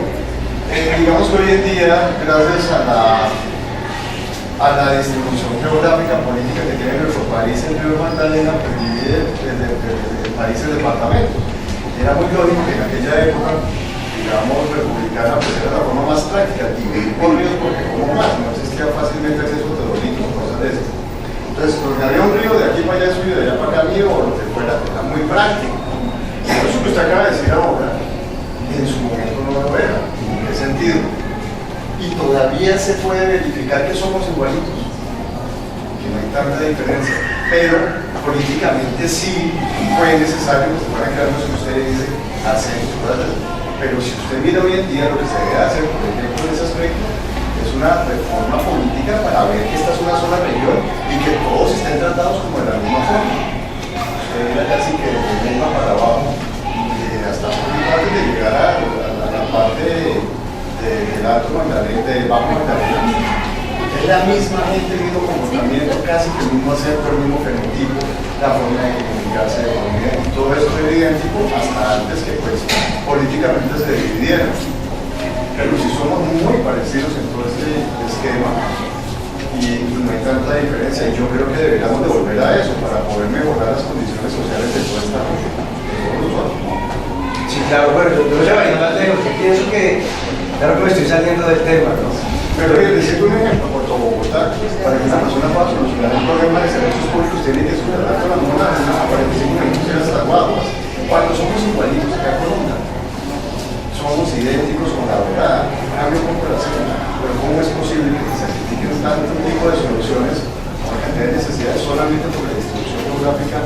digamos que hoy en día, gracias a la distribución geográfica política que tiene nuestro país, el río Magdalena pues divide el país en departamentos. Era muy lógico que en aquella época, digamos, republicana, pues era la forma más práctica, dividir por ríos, porque como más, no existía fácilmente acceso a teodolitos o cosas de esas. Entonces, porque había un río de aquí para allá suyo, de allá para acá mío, o lo que fuera, era muy práctico. Por eso que usted acaba de decir ahora, en su momento no lo era. ¿En qué sentido? Y todavía se puede verificar que somos igualitos, que no hay tanta diferencia, pero políticamente sí fue necesario que se fueran creando, si usted dice, acentos. Pero si usted mira hoy en día lo que se debe hacer, por ejemplo, en ese aspecto, es una reforma política para ver que esta es una sola región y que todos estén tratados como de la misma forma. Usted mira casi que de Lima para abajo, hasta antes de llegar a la parte del Alto Magdalena, del Bajo Magdalena, es la misma gente, el mismo comportamiento, casi que el mismo acento, el mismo fenotipo, la forma de comunicarse, de comer, todo eso es idéntico hasta antes que pues políticamente se dividieran. Pero si somos muy parecidos en todo este esquema y no hay tanta diferencia, y yo creo que deberíamos de volver a eso para poder mejorar las condiciones sociales de toda esta región. Sí, claro, bueno, yo lo llamaría más lejos, que pienso que, claro que me estoy saliendo del tema, ¿no? Pero decirte un ejemplo, Puerto Bogotá, para que una persona pueda solucionar un problema de servicios públicos tiene que solucionar con la mona a 45 minutos y hasta guaguas. Cuando somos igualitos acá en Colombia, somos idénticos con la verdad, cambio comparación. Pero ¿cómo es posible que se sacrifiquen tanto tipo de soluciones con cantidad de necesidades solamente porque la distribución geográfica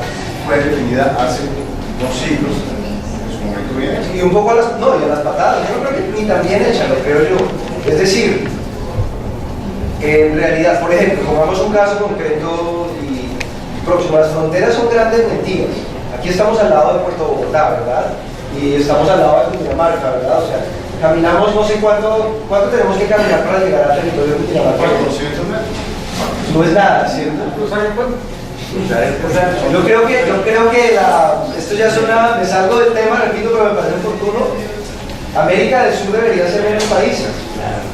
fue definida hace 2 siglos? Y un poco a las, no, y a las patadas, yo creo que ni también hecha, lo creo yo. Es decir, en realidad, por ejemplo, pongamos un caso concreto y próximo, las fronteras son grandes mentiras. Aquí estamos al lado de Puerto Bogotá, ¿verdad? Y estamos al lado de Cundinamarca, ¿verdad? O sea, caminamos no sé cuánto tenemos que caminar para llegar al territorio de Cundinamarca. 400 metros. No es nada, ¿cierto? Yo creo que esto ya suena, me salgo del tema, repito, pero me parece oportuno. América del Sur debería ser menos países.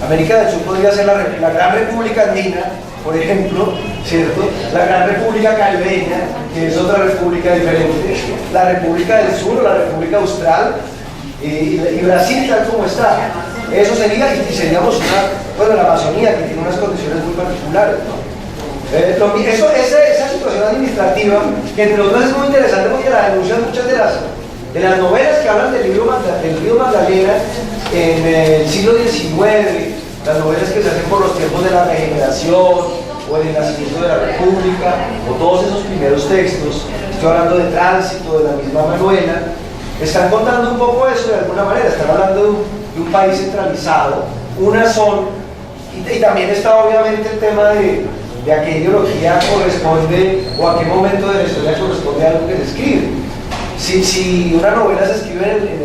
América del Sur podría ser la Gran República Andina, por ejemplo, ¿cierto? La Gran República Caribeña, que es otra república diferente, la República del Sur o la República Austral, y Brasil tal como está. Eso sería, y seríamos la Amazonía, que tiene unas condiciones muy particulares, ¿no? Esa situación administrativa, que entre otras es muy interesante porque la denuncian muchas de las novelas que hablan del río Magdalena en el siglo XIX, las novelas que se hacen por los tiempos de la regeneración o el nacimiento de la República, o todos esos primeros textos, estoy hablando de Tránsito, de la misma Manuela, están contando un poco eso de alguna manera, están hablando de un país centralizado, una zona, y también está obviamente el tema de a qué ideología corresponde o a qué momento de la historia corresponde algo que se escribe. Si una novela se escribe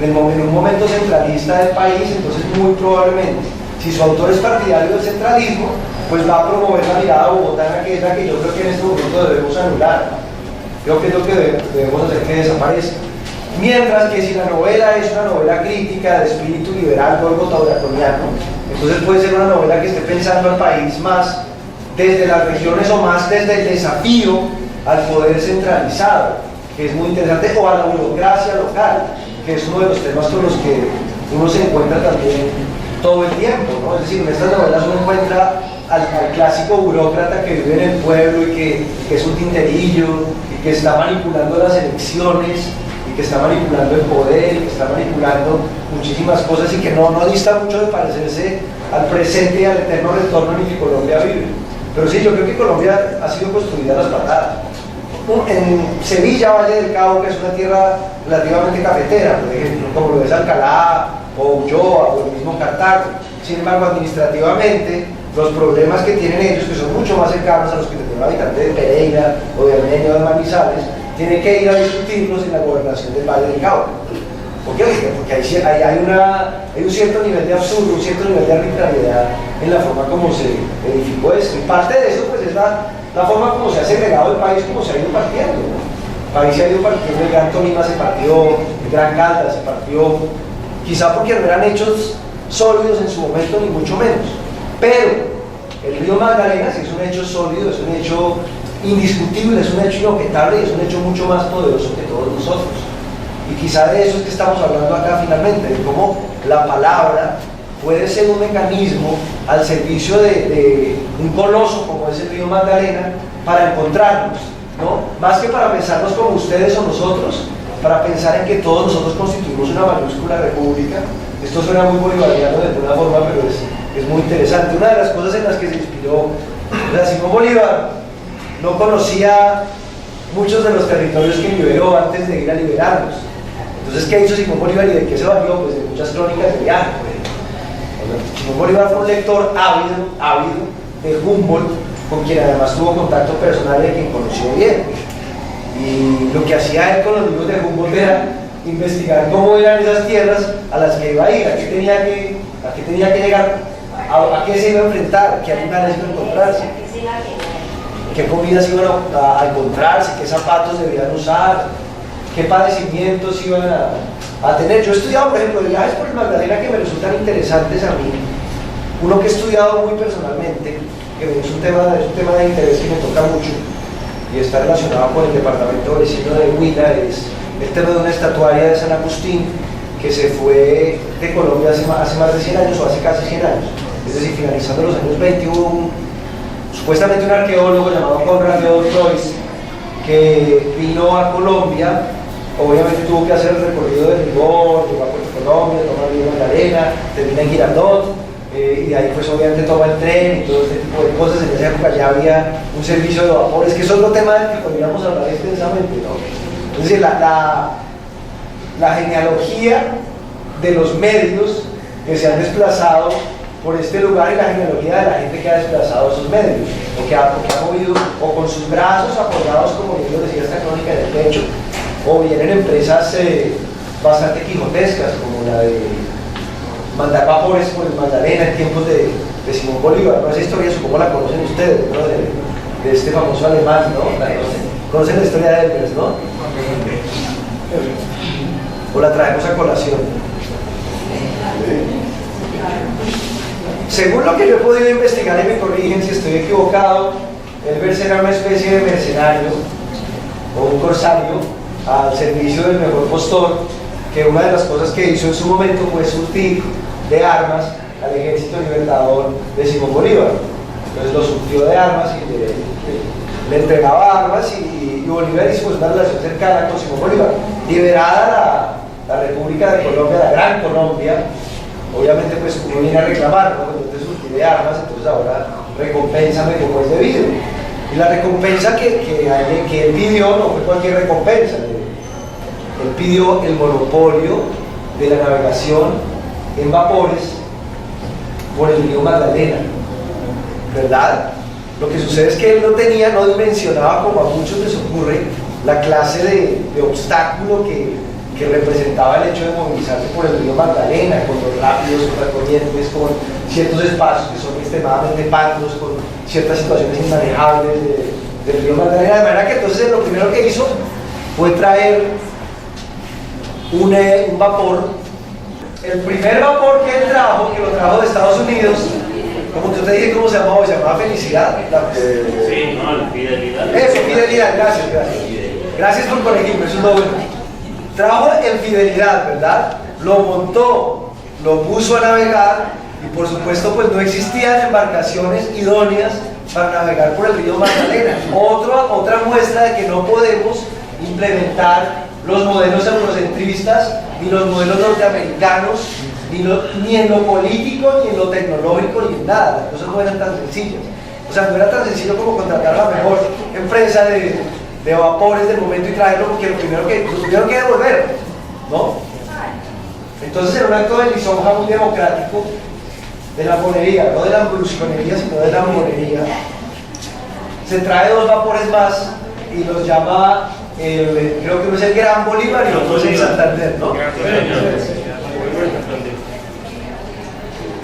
en un momento centralista del país, entonces muy probablemente, si su autor es partidario del centralismo, pues va a promover la mirada bogotana, que es la que yo creo que en este momento debemos anular. Creo que es lo que debemos hacer que desaparezca. Mientras que si la novela es una novela crítica de espíritu liberal o algo tauraconiano, entonces puede ser una novela que esté pensando al país más desde las regiones o más desde el desafío al poder centralizado, que es muy interesante, o a la burocracia local, que es uno de los temas con los que uno se encuentra también todo el tiempo, ¿no? Es decir, en estas novelas uno encuentra al clásico burócrata que vive en el pueblo y que es un tinterillo y que está manipulando las elecciones y que está manipulando el poder y que está manipulando muchísimas cosas y que no dista mucho de parecerse al presente y al eterno retorno en el que Colombia vive. Pero sí, yo creo que Colombia ha sido construida a las patadas. En Sevilla, Valle del Cabo, que es una tierra relativamente cafetera, por ejemplo, como lo es Alcalá, o Ulloa, o el mismo Cartago. Sin embargo, administrativamente, los problemas que tienen ellos, que son mucho más cercanos a los que tiene un habitante de Pereira, o de Armenia, o de Manizales, tiene que ir a discutirlos en la gobernación del Valle del Cauca. ¿Por qué? Porque hay un cierto nivel de absurdo, un cierto nivel de arbitrariedad en la forma como se edificó esto. Y parte de eso pues es la forma como se ha segregado el país, como se ha ido partiendo, ¿no? El país se ha ido partiendo, el Gran Tolima se partió, el Gran Caldas se partió, quizá porque no eran hechos sólidos en su momento, ni mucho menos. Pero el río Magdalena sí es un hecho sólido, es un hecho indiscutible, es un hecho inobjetable y es un hecho mucho más poderoso que todos nosotros. Y quizá de eso es que estamos hablando acá finalmente, de cómo la palabra puede ser un mecanismo al servicio de un coloso como es el río Magdalena para encontrarnos, ¿no? Más que para pensarnos como ustedes o nosotros, para pensar en que todos nosotros constituimos una mayúscula república. Esto suena muy bolivariano de alguna forma, pero es muy interesante. Una de las cosas en las que se inspiró Simón Bolívar, no conocía muchos de los territorios que liberó antes de ir a liberarlos. Entonces, ¿qué hizo Simón Bolívar y de qué se valió? Pues de muchas crónicas de viaje. Simón Bolívar fue un lector ávido de Humboldt, con quien además tuvo contacto personal y a quien conoció bien. Y lo que hacía él con los libros de Humboldt era investigar cómo eran esas tierras a las que iba a ir, a qué tenía que llegar, a qué se iba a enfrentar, qué animales iba a encontrarse, qué comidas iban a encontrarse, qué zapatos debían usar, qué padecimientos iban a tener. Yo he estudiado, por ejemplo, viajes por el Magdalena que me resultan interesantes a mí. Uno que he estudiado muy personalmente, que es un tema de interés que me toca mucho y está relacionado con el departamento vecino de Huila, es el tema de una estatuaria de San Agustín que se fue de Colombia hace más de 100 años o hace casi 100 años. Es decir, finalizando los años 20, hubo supuestamente un arqueólogo llamado Conrad Troyes que vino a Colombia. Obviamente tuvo que hacer el recorrido del rigor, llegó a Puerto Colombia, toma el río Magdalena, termina en Girardot, y de ahí pues obviamente toma el tren y todo este tipo de cosas. En esa época ya había un servicio de vapores, que es otro tema del que podríamos hablar extensamente, ¿no? Es decir, la genealogía de los medios que se han desplazado por este lugar y la genealogía de la gente que ha desplazado esos medios, o que ha movido, o con sus brazos apoyados, como yo decía esta crónica, en el pecho, o bien en empresas bastante quijotescas, como la de mandar vapores por el Magdalena en tiempos de Simón Bolívar. ¿No? Esa historia supongo la conocen ustedes, ¿no? de este famoso alemán, ¿no? Conocen la historia de Elbers, ¿no? O la traemos a colación. Según lo que yo he podido investigar y me corrigen si estoy equivocado, Elbers era una especie de mercenario o un corsario al servicio del mejor postor, que una de las cosas que hizo en su momento fue surtir de armas al ejército libertador de Simón Bolívar. Entonces lo surtió de armas y le entregaba armas y Bolívar hizo pues una relación cercana con Simón Bolívar. Liberada la República de Colombia, la Gran Colombia, obviamente pues uno viene a reclamar, ¿no? Cuando te surtí de armas, entonces ahora recompénsame como es debido. Y la recompensa que él pidió no fue cualquier recompensa. Él pidió el monopolio de la navegación en vapores por el río Magdalena, ¿verdad? Lo que sucede es que él no dimensionaba, como a muchos les ocurre, la clase de obstáculo que representaba el hecho de movilizarse por el río Magdalena, con los rápidos, con las corrientes, con ciertos espacios que son extremadamente pandos, con ciertas situaciones inmanejables del río Magdalena. De manera que entonces lo primero que hizo fue traer un vapor. El primer vapor que él trajo, que lo trajo de Estados Unidos, como yo te dije, ¿cómo se llamaba? Se llamaba Felicidad. Sí, no, Fidelidad. Eso, Fidelidad, gracias. Gracias por corregirme, eso es lo bueno. Trajo en Fidelidad, ¿verdad? Lo montó, lo puso a navegar y por supuesto pues no existían embarcaciones idóneas para navegar por el río Magdalena. Otra muestra de que no podemos implementar los modelos eurocentristas ni los modelos norteamericanos ni en lo político, ni en lo tecnológico, ni en nada. Las cosas no eran tan sencillas. O sea, no era tan sencillo como contratar la mejor empresa de vapores del momento y traerlo, porque lo primero que devolver, ¿no? Entonces, en un acto de lisonja muy democrático de la monería, no de la brusconería, sino de la monería, se trae 2 vapores más y los llama creo que uno es el Gran Bolívar y otro es el Santander, ¿no?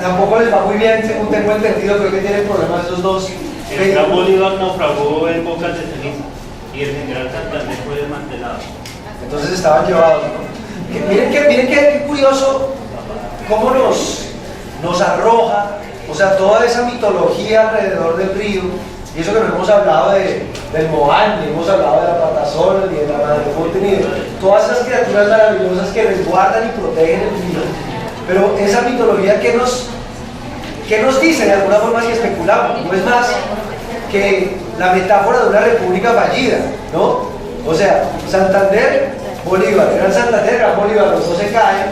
Tampoco les va muy bien, según tengo entendido, creo que tienen problemas esos dos. El Gran Bolívar naufragó en Bocas de Ceniza y el General Santander fue desmantelado. Entonces estaban llevados, ¿no? Miren qué curioso cómo nos arroja, o sea, toda esa mitología alrededor del río, y eso que no hemos hablado del Moán, ni hemos hablado de la Patazón, ni de la Madre Monte, ni de todas esas criaturas maravillosas que resguardan y protegen el río. Pero esa mitología, ¿qué nos dice de alguna forma si especulamos? No es más que la metáfora de una república fallida, ¿no? O sea, Santander, Bolívar, Gran Santander, Gran Bolívar, los dos se caen,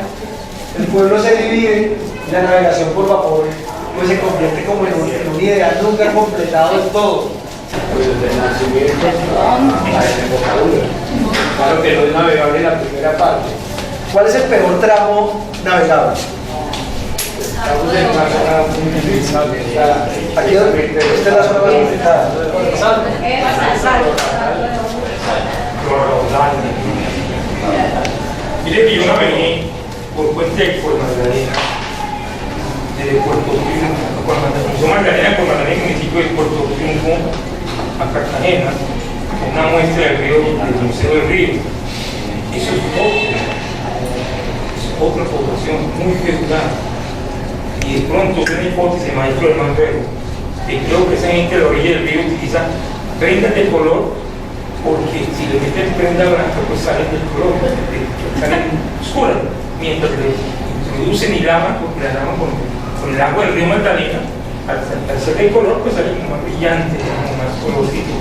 el pueblo se divide y la navegación por vapor pues se convierte como en un ideal nunca completado del todo. Pues desde el nacimiento a la desembocadura. Claro que no es navegable la primera parte. ¿Cuál es el peor tramo navegable? Estamos en una zona muy difícil. Aquí esta es la zona más complicada. Mire que yo navegué por Puente por Magdalena, desde Puerto Triunfo, por Magdalena, municipio de Puerto Triunfo a Cartagena, una muestra del río, del Museo del Río. Eso es otra población muy peculiar. Y de pronto, una hipótesis, maestro del Manrero, que creo que esa gente de la orilla del río utiliza prendas de color, porque si le meten prenda blanca, pues salen del color, salen oscuras, mientras le introducen y lavan, porque la lavan con el agua del río Magdalena, al ser de color, pues sale como más brillante, como más colorido.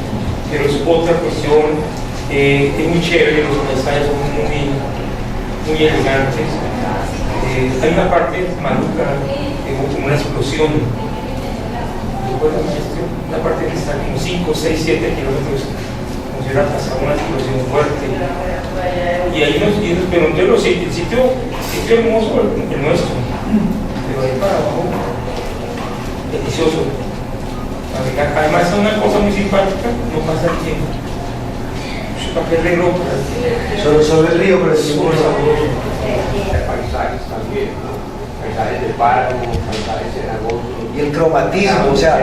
Pero es otra cuestión, es muy chévere, los paisajes son muy elegantes. Hay una parte maluca, como una explosión. ¿Recuerdan esto? Una parte que está como 5, 6, 7 kilómetros, como si hubiera pasado una explosión fuerte. Y ahí pero entonces el sitio hermoso, el nuestro, pero ahí para abajo, delicioso. Además es una cosa muy simpática, no pasa el tiempo. ¿Para qué reloj? Solo el río, pero es muy sabroso. Paisajes también, ¿no? Paisajes de páramo, paisajes cenagosos. Y el cromatismo, o sea,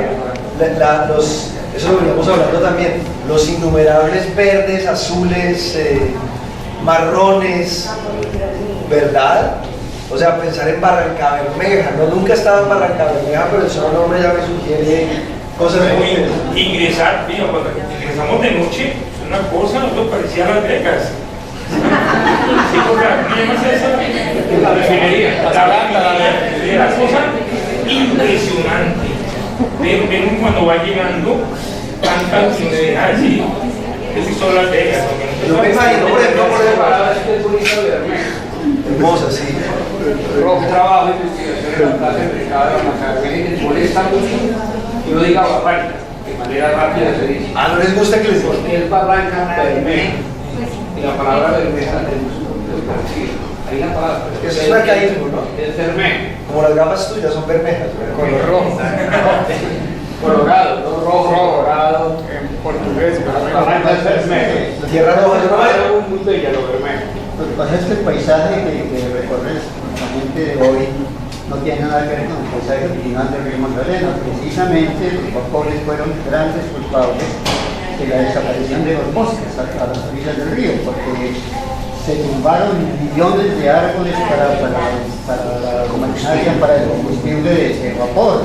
eso lo veníamos hablando también, los innumerables verdes, azules, marrones, ¿verdad? O sea, pensar en Barranca Bermeja, no, nunca he estado en Barranca Bermeja, pero el solo nombre ya me sugiere cosas muy... Ingresar, mira, cuando ingresamos de noche, una cosa, nosotros parecía Las Vegas. Sí, porque ¿cómo llamas esa? La refinería. La cosa impresionante. Ven cuando va llegando, tantas ciudades así. Esas son Las Vegas. Yo me imagino, por ejemplo, hermosa, sí. Trabajo de investigación en la Plaza del Mercado de Barranca, les molesta mucho que uno diga Barranca, de manera rápida se dice. ¿No les gusta que les diga? Porque es Barranca Bermeja. Y la palabra Bermeja hay una palabra. Eso es arcaísmo, ¿no? Es Bermeja. Como las gafas tuyas son bermejas. Color rojo. Colorado, no rojo, colorado. En portugués, Barranca es Bermeja. Tierra roja, ¿no? Un punto y ya lo Bermeja. Lo que pasa es que el paisaje que recorres la gente de hoy no tiene nada que ver con el paisaje original del río Magdalena. Precisamente los vapores fueron grandes culpables de la desaparición de los bosques a las orillas del río, porque se tumbaron millones de árboles para la maquinaria, para el combustible de vapor.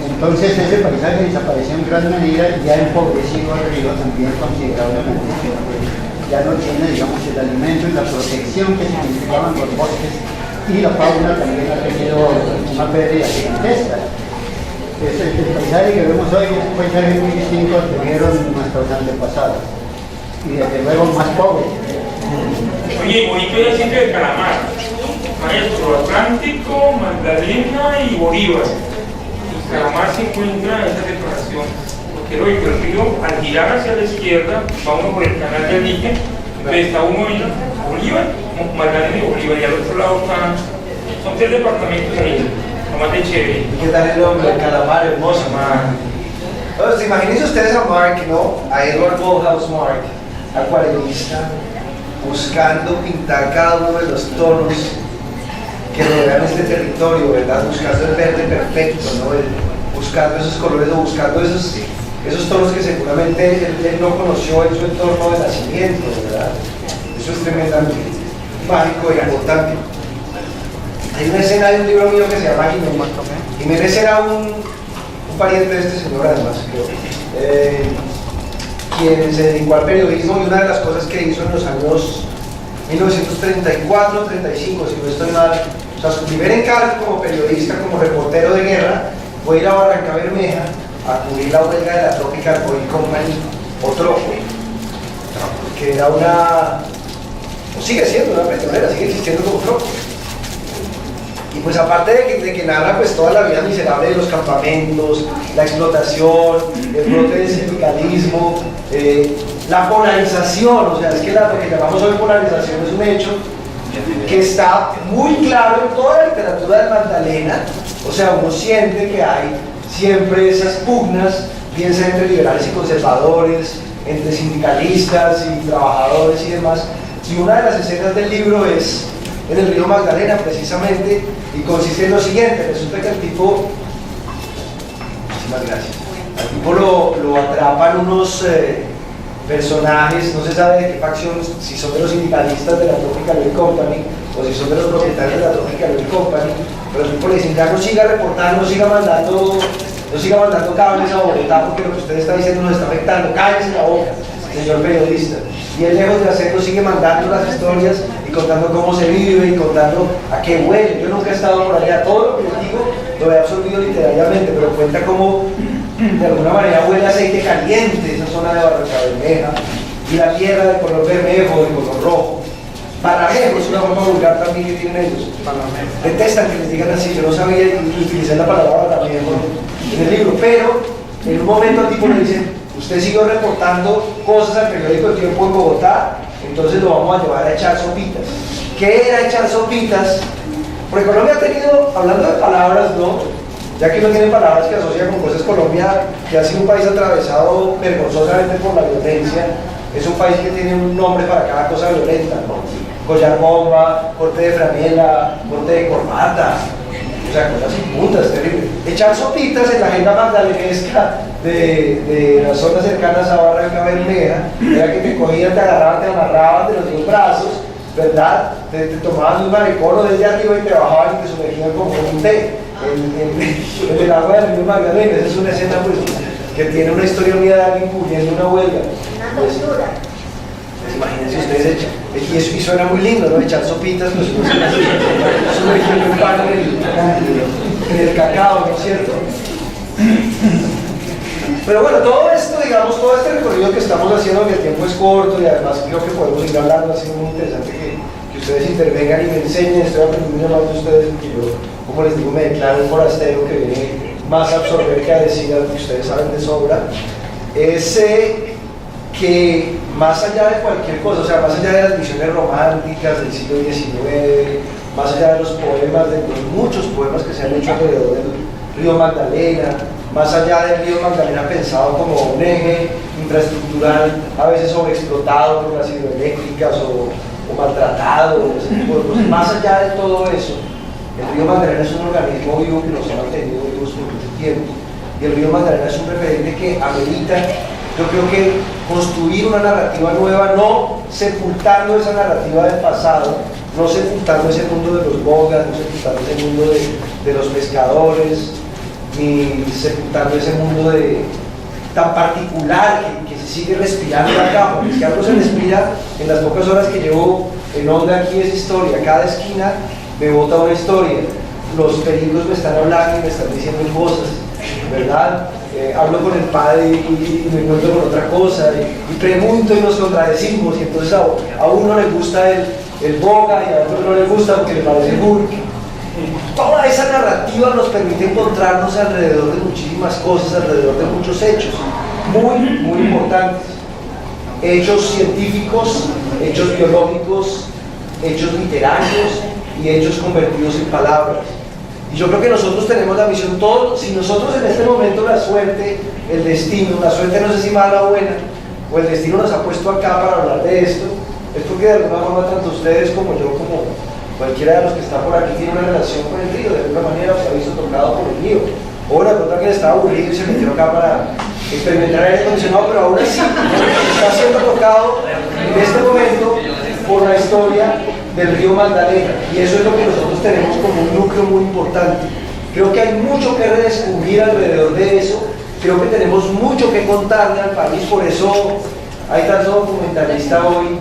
Entonces ese paisaje desapareció en gran medida y ha empobrecido al río también considerablemente, porque ya no tiene, digamos, el alimento y la protección que significaban los bosques, y la fauna también ha tenido una pérdida gigantesca. El paisaje que vemos hoy es un paisaje muy distinto al que vieron nuestros antepasados, y desde luego más pobre. Oye, bonito es el sitio de Calamar, maestro, Atlántico, Magdalena y Bolívar. Y Calamar se encuentra en esta separación, porque el río, al girar hacia la izquierda, va uno por el canal de Adige, entonces está uno en Bolívar, Magdalena y Bolívar, y al otro lado son 3 departamentos ahí, nomás de chévere. ¿Qué tal el nombre? Calamar, hermoso. Entonces, imagínense ustedes a Mark, ¿no? A Edward Woolhouse Mark, acuarelista, buscando pintar cada uno de los tonos que rodean este territorio, ¿verdad? Buscando el verde perfecto, ¿no? Buscando esos colores o buscando esos tonos que seguramente él no conoció en su entorno de nacimiento, ¿verdad? Eso es tremendamente mágico y importante. Hay una escena de un libro mío que se llama Jiménez. Jiménez era un pariente de este señor, además, creo, quien se dedicó al periodismo, y una de las cosas que hizo en los años 1934, 35, si no estoy mal, o sea, su primer encargo como periodista, como reportero de guerra, fue ir a Barranca Bermeja a cubrir la huelga de la Tropical Oil Company, o Tropo, que era una, o sigue siendo una petrolera, sigue existiendo como Tropo. Y pues aparte de que narra pues toda la vida miserable de los campamentos, la explotación, el brote del sindicalismo, la polarización, o sea, es que lo que llamamos hoy polarización es un hecho que está muy claro en toda la literatura del Magdalena. O sea, uno siente que hay siempre esas pugnas, bien sea entre liberales y conservadores, entre sindicalistas y trabajadores y demás. Y una de las escenas del libro es en el río Magdalena, precisamente, y consiste en lo siguiente. Resulta que al tipo, muchísimas gracias, al tipo lo atrapan unos personajes, no se sabe de qué facción, si son de los sindicalistas de la Tropical Oil Company o si son de los propietarios de la Tropical Oil Company, pero el tipo le dicen: ya no siga reportando, no siga mandando cables a Bogotá, porque lo que usted está diciendo nos está afectando, cállese la boca, señor periodista. Y él, lejos de hacerlo, sigue mandando las historias y contando cómo se vive y contando a qué huele. Yo nunca he estado por allá, todo lo que les digo lo he absorbido literariamente, pero cuenta cómo de alguna manera huele a aceite caliente esa zona de Barranca Bermeja, y la tierra de color bermejo, de color rojo. Barramejo es una forma vulgar también que tienen ellos. Detestan que les digan así. Yo no sabía y utilicé la palabra barramejo en el libro, pero en un momento al tipo le dicen: usted siguió reportando cosas al periódico El Tiempo en Bogotá, entonces lo vamos a llevar a echar sopitas. ¿Qué era echar sopitas? Porque Colombia ha tenido, hablando de palabras, ¿no? Ya que no tiene palabras que asocia con cosas, Colombia, que ha sido un país atravesado vergonzosamente por la violencia, es un país que tiene un nombre para cada cosa violenta, ¿no? Collar bomba, corte de franela, corte de corbata, o sea, cosas inmundas, terribles. Echar sopitas en la agenda magdalenesca de las zonas cercanas a Barranca Bermeja era que te cogían, te agarraban, te amarraban de los dos brazos, ¿verdad? Te tomaban un maricón desde arriba y te bajaban y te sumergían como un té en el agua del río Magdalena. Esa es una escena pues, que tiene una historia unida de alguien cubriendo una huelga. Una tortura. Pues, imagínense ustedes y suena muy lindo, ¿no? Echar sopitas, pues sumergiendo un pan en el cacao, ¿no es cierto? Pero bueno, todo esto, digamos, todo este recorrido que estamos haciendo, que el tiempo es corto y además creo que podemos ir hablando, ha sido muy interesante que ustedes intervengan y me enseñen. Estoy aprendiendo más de ustedes porque yo, como les digo, me declaro un forastero que viene más a absorber que a decir algo que ustedes saben de sobra. Es que más allá de cualquier cosa, o sea, más allá de las visiones románticas del siglo XIX, más allá de los poemas, de los muchos poemas que se han hecho alrededor del río Magdalena, más allá del río Magdalena pensado como un eje infraestructural, a veces sobreexplotado por las hidroeléctricas o maltratado, más allá de todo eso, el río Magdalena es un organismo vivo que nos ha mantenido vivos por mucho tiempo, y el río Magdalena es un referente que amerita, yo creo que construir una narrativa nueva, no sepultando esa narrativa del pasado, no sepultando ese mundo de los bogas, no sepultando ese mundo de los pescadores, ni sepultando ese mundo tan particular que se sigue respirando acá, porque es que algo se respira en las pocas horas que llevo en onda aquí. Es historia, cada esquina me bota una historia, los peligros me están hablando y me están diciendo cosas, ¿verdad? Hablo con el padre y me encuentro con otra cosa y pregunto y nos contradecimos, y entonces a uno le gusta el boga y a otro no le gusta porque le parece burke. Toda esa narrativa nos permite encontrarnos alrededor de muchísimas cosas, alrededor de muchos hechos muy, muy importantes, hechos científicos, hechos biológicos, hechos literarios y hechos convertidos en palabras. Y yo creo que nosotros tenemos la misión, si nosotros en este momento la suerte, el destino, la suerte no sé si mala o buena, o el destino nos ha puesto acá para hablar de esto, es porque de alguna forma tanto ustedes como yo, como cualquiera de los que está por aquí, tiene una relación con el río, de alguna manera se ha visto tocado por el río. O la persona que estaba aburrido y se metió acá para experimentar aire acondicionado, pero aún así está siendo tocado en este momento por la historia del río Magdalena, y eso es lo que nosotros tenemos como un núcleo muy importante. Creo que hay mucho que redescubrir alrededor de eso, creo que tenemos mucho que contarle al país, por eso hay tanto documentalista hoy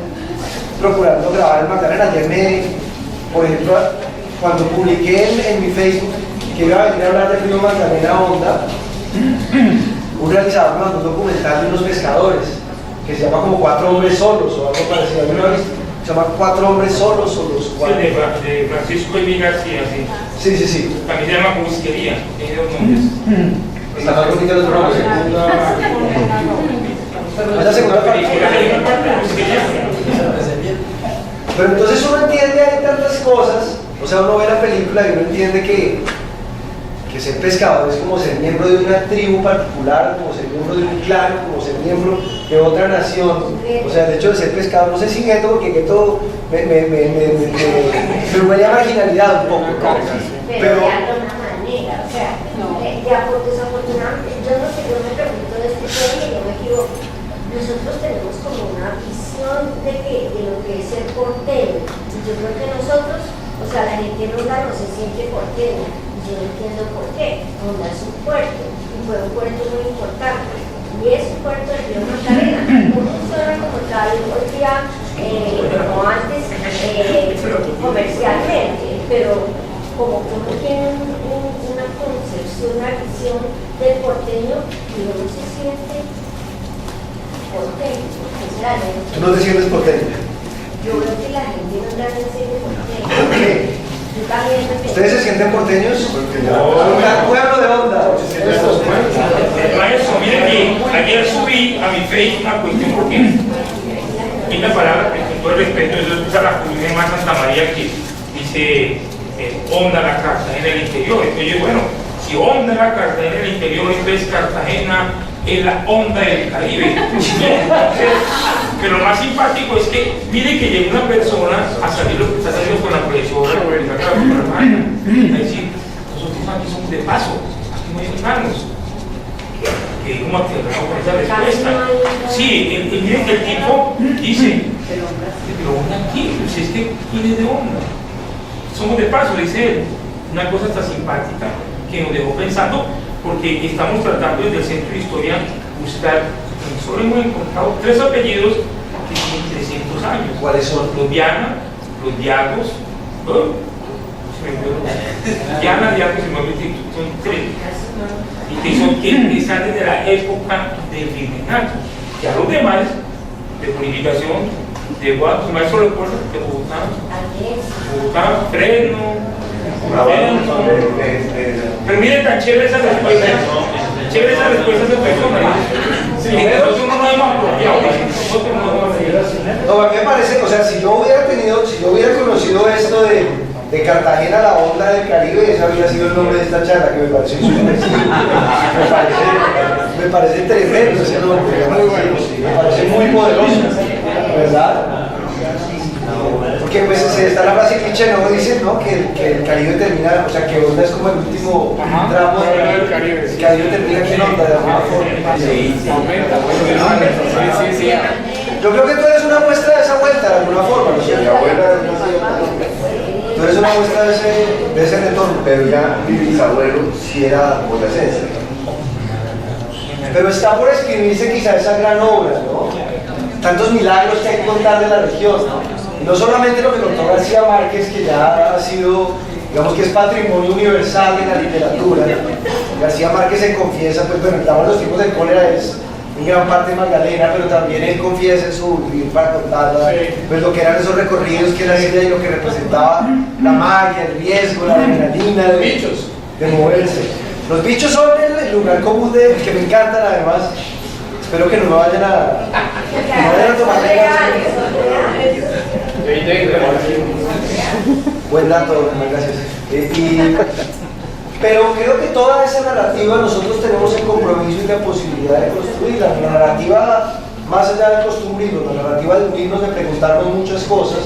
procurando grabar el Magdalena. Ayer por ejemplo, cuando publiqué en mi Facebook que iba a venir a hablar del río Magdalena Honda, un realizador me mandó un documental de unos pescadores que se llama como 4 hombres solos o algo parecido. ¿Alguna vez? Se llama 4 hombres solos o los 4. Sí, de Francisco Emil García, sí. También se llama Busquería, tiene 2 nombres. Está más bonito el otro nombre. Es la segunda película. Pero entonces uno entiende, hay tantas cosas, o sea, uno ve la película y uno entiende que ser pescador es como ser miembro de una tribu particular, como ser miembro de un clan, como ser miembro de otra nación. O sea, el hecho de ser pescador, no sé si gueto, porque gueto me huele a marginalidad un poco. Pero de alguna manera, o sea, desafortunadamente, yo no sé, yo me pregunto de este tema y yo me equivoco. Nosotros tenemos como una visión de lo que es ser portero. Y yo creo que nosotros, o sea, la gente no se siente portero. Yo no entiendo por qué. Honda es un puerto, y fue un puerto muy importante. Y es un puerto del río Magdalena. No funciona como tal hoy día, como antes, comercialmente, pero como que uno tiene una concepción, una visión del porteño y uno se siente porteño. ¿Tú no te sientes porteño? Yo creo que la gente no se siente porteño. ¿Por qué? ¿Ustedes se sienten porteños? Un pueblo de Honda. Maestro, mire que ayer subí a mi Facebook una cuestión porque hay una palabra que con todo el respeto, eso es la comunidad más Santa María que dice Honda la Cartagena en el interior. Entonces, bueno, si Honda la Cartagena en el interior, entonces Cartagena es la Honda del Caribe. Pero lo más simpático es que mire que llega una persona a salir lo que está saliendo con la profesora, a decir, nosotros aquí somos de paso, aquí no estamos. Que como aterrado con esa respuesta. Sí, miren que el tipo dice, pero Honda aquí, pues es que ¿quién es de Honda? Somos de paso, dice él. Una cosa tan simpática que nos dejó pensando, porque estamos tratando desde el Centro de Historia buscar. Solo hemos encontrado 3 apellidos que tienen 300 años. ¿Cuáles son? Los Diana, los Diagos, Diana, Diagos y Mauricio, son 3. Y que están desde la época del virreinato. Ya los demás, de purificación, de Guadalupe, Maestro Leopoldo, de Bogotá, Fresno, pero miren tan chévere esa respuesta. Chévere esa respuesta de personas. Entonces uno no hemos apropiado. No, a mí me parece, o sea, si yo hubiera conocido esto de Cartagena, la Honda del Caribe, ese habría sido el nombre de esta charla, que me pareció súper me parece tremendo ese nombre, me parece muy poderoso, ¿verdad? Porque pues está la frase cliché, ¿no? Dicen, ¿no? Que el Caribe termina, o sea, que Honda es como el último tramo del Caribe. El Caribe termina aquí en Honda, de alguna forma. Sí. Yo creo que tú eres una muestra de esa vuelta, de alguna forma, ¿no? Tú eres una muestra de ese retorno, pero ya mi bisabuelo sí era boyacense. Pero está por escribirse quizá esa gran obra, ¿no? Tantos milagros que hay que contar de la región, ¿no? No solamente lo que contó García Márquez, que ya ha sido, digamos que es patrimonio universal de la literatura. García Márquez se confiesa, pues bueno, estamos los tipos de cólera, es en gran parte Magdalena, pero también él confiesa en su libro para contar pues lo que eran esos recorridos que él hacía y lo que representaba la magia, el riesgo, la adrenalina de moverse. Los bichos son el lugar común que me encantan además. Espero que no me vayan a tomar buen dato, gracias. Pero creo que toda esa narrativa nosotros tenemos el compromiso y la posibilidad de construirla. La narrativa más allá del costumbrismo, la narrativa de unirnos, de preguntarnos muchas cosas,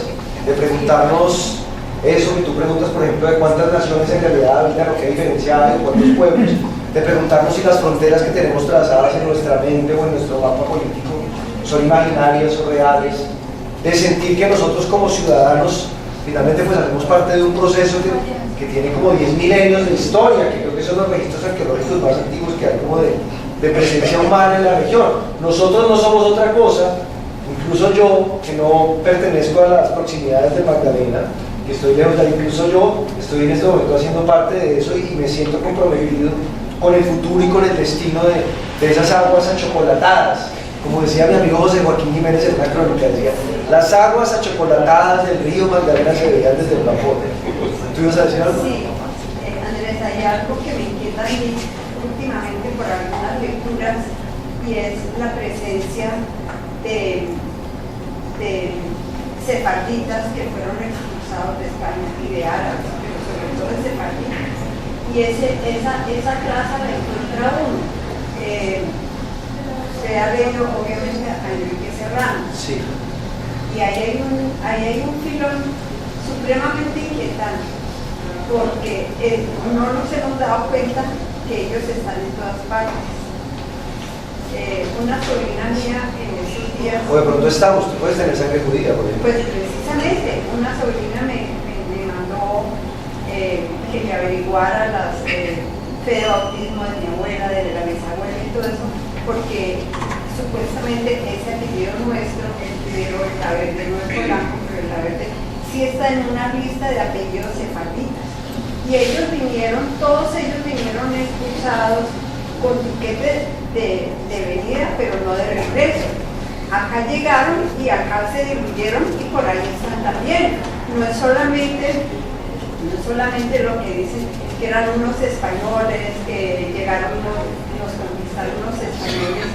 de preguntarnos eso que tú preguntas, por ejemplo, de cuántas naciones en realidad habitan o qué diferencia hay, cuántos pueblos, de preguntarnos si las fronteras que tenemos trazadas en nuestra mente o en nuestro mapa político son imaginarias o reales, de sentir que nosotros como ciudadanos finalmente pues hacemos parte de un proceso que tiene como 10 milenios de historia, que creo que son los registros arqueológicos más antiguos que hay como de presencia humana en la región. Nosotros no somos otra cosa, incluso yo, que no pertenezco a las proximidades de Magdalena, que estoy lejos de ahí, incluso yo estoy en este momento haciendo parte de eso y me siento comprometido con el futuro y con el destino de esas aguas achocolatadas. Como decía mi amigo José Joaquín Jiménez en una crónica, decía, las aguas achocolatadas del río Magdalena se veían desde el vapor. ¿Tú ibas a decir algo? Sí, Andrés, hay algo que me inquieta a mí últimamente por algunas lecturas y es la presencia de sefarditas que fueron expulsados de España y de árabes, pero sobre todo de sefarditas. Y esa clase la encuentra uno. Se ha leído obviamente a Enrique Serrano. Sí. Y ahí hay un filón supremamente inquietante, porque no nos hemos dado cuenta que ellos están en todas partes. Una sobrina mía en esos días... O de pronto estamos, tú puedes tener sangre judía, por ejemplo. Pues precisamente, una sobrina me mandó que me averiguara las fe de bautismo de mi abuela, de la bisabuela y todo eso, porque supuestamente ese apellido nuestro, el primero, el Laverde, no es polaco, pero el Laverde, sí está en una lista de apellidos sefarditas. Y ellos vinieron, todos ellos vinieron expulsados con tiquete de venida, pero no de regreso. Acá llegaron y acá se diluyeron y por ahí están también. No es solamente lo que dicen que eran unos españoles, que llegaron los conquistaron unos españoles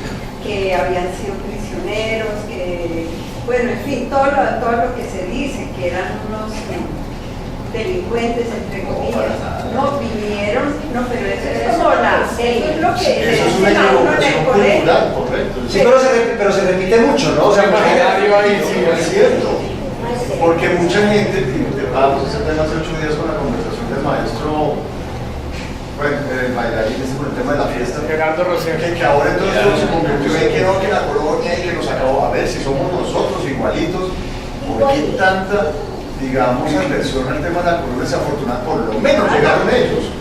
que habían sido prisioneros, que, bueno, en fin, todo lo que se dice, que eran unos delincuentes, entre comillas. No, vinieron, no, pero eso es lo que eso es una equivocación cultural, correcto. Sí, pero se repite mucho, ¿no? O sea, sí, es cierto. Porque mucha gente, tocábamos ese tema hace 8 días con la conversación del maestro, bueno, el bailarín, con el tema de la fiesta, Gerardo Rosero, que ahora entonces todo se convirtió en que no, que la colonia y que nos acabó, a ver si somos nosotros igualitos, ¿por qué tanta, digamos, aversión al tema de la colonia desafortunada? Por lo menos llegaron ellos.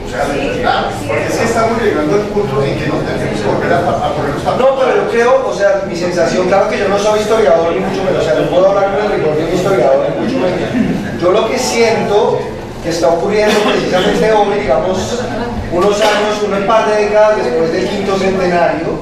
O sea, claro, porque sí estamos llegando al punto en que no tenemos que volver a ponernos a... No, pero yo creo, o sea, mi sensación, claro que yo no soy historiador ni mucho menos, o sea, no puedo hablar con el rigor de un historiador ni mucho menos. Yo lo que siento que está ocurriendo precisamente hoy, digamos, unos años, un par de décadas después del quinto centenario,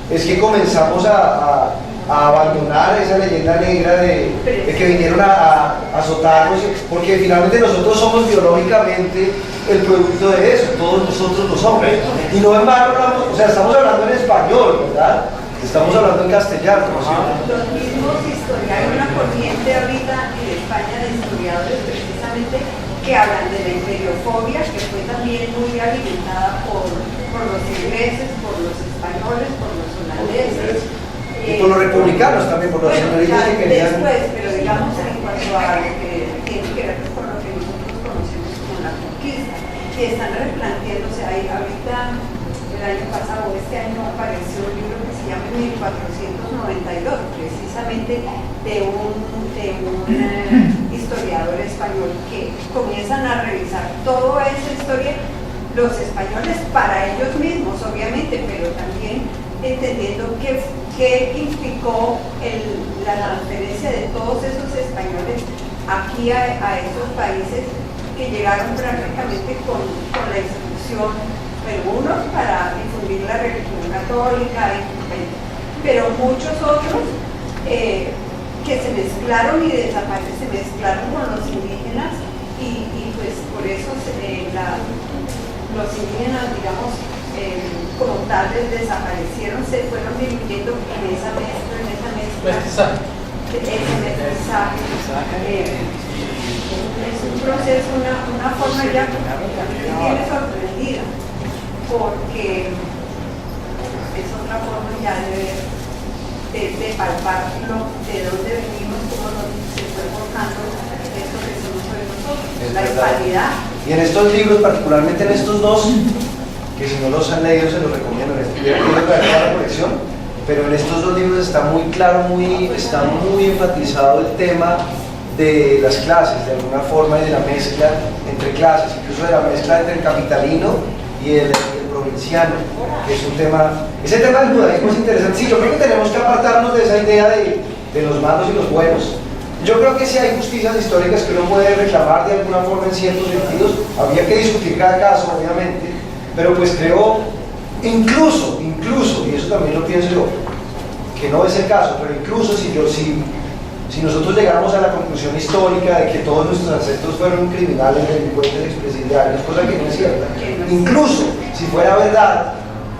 es que comenzamos a abandonar esa leyenda negra de que vinieron a azotarnos, porque finalmente nosotros somos biológicamente el producto de eso, todos nosotros lo somos. Y no en vano hablamos, o sea, estamos hablando en español, ¿verdad? Estamos hablando en castellano. Los mismos historiadores, hay una corriente ahorita en España de historiadores precisamente que hablan de la imperiofobia, que fue también muy alimentada por los ingleses, por los españoles, por los holandeses. Y por los republicanos también, por los señoritos que querían... Después, pero digamos en cuanto a lo que tiene que ver con lo que nosotros conocemos como la conquista, que están replanteándose ahí. Ahorita, el año pasado, este año apareció un libro que se llama 1492, precisamente de un historiador español, que comienzan a revisar toda esa historia, los españoles para ellos mismos, obviamente, pero también entendiendo qué implicó la transferencia de todos esos españoles aquí a esos países que llegaron prácticamente con la instrucción, algunos para difundir la religión católica, pero muchos otros que se mezclaron y desaparecieron, se mezclaron con los indígenas y pues por eso los indígenas, digamos, como tales desaparecieron, se fueron diluyendo en esa mezcla, ese mestizaje. Es un proceso, una forma ya que me tiene sorprendida, porque es otra forma ya de ver de palpar de dónde venimos, cómo se fue forjando esto que somos hoy nosotros, la hispanidad. Y en estos libros, particularmente en estos dos, que si no los han leído se los recomiendo, quiero traer toda la colección, pero en estos dos libros está muy claro, está muy enfatizado el tema de las clases, de alguna forma, y de la mezcla entre clases, incluso de la mezcla entre el capitalino y el provinciano, que es un tema, ese tema del judaísmo es interesante. Sí, yo creo que tenemos que apartarnos de esa idea de los malos y los buenos. Yo creo que sí hay justicias históricas que uno puede reclamar de alguna forma en ciertos sentidos, habría que discutir cada caso, obviamente, pero pues creo, incluso, y eso también lo pienso yo, que no es el caso, pero incluso si nosotros llegáramos a la conclusión histórica de que todos nuestros ancestros fueron criminales, delincuentes, expresidiarios, cosa que no es cierta, incluso si fuera verdad,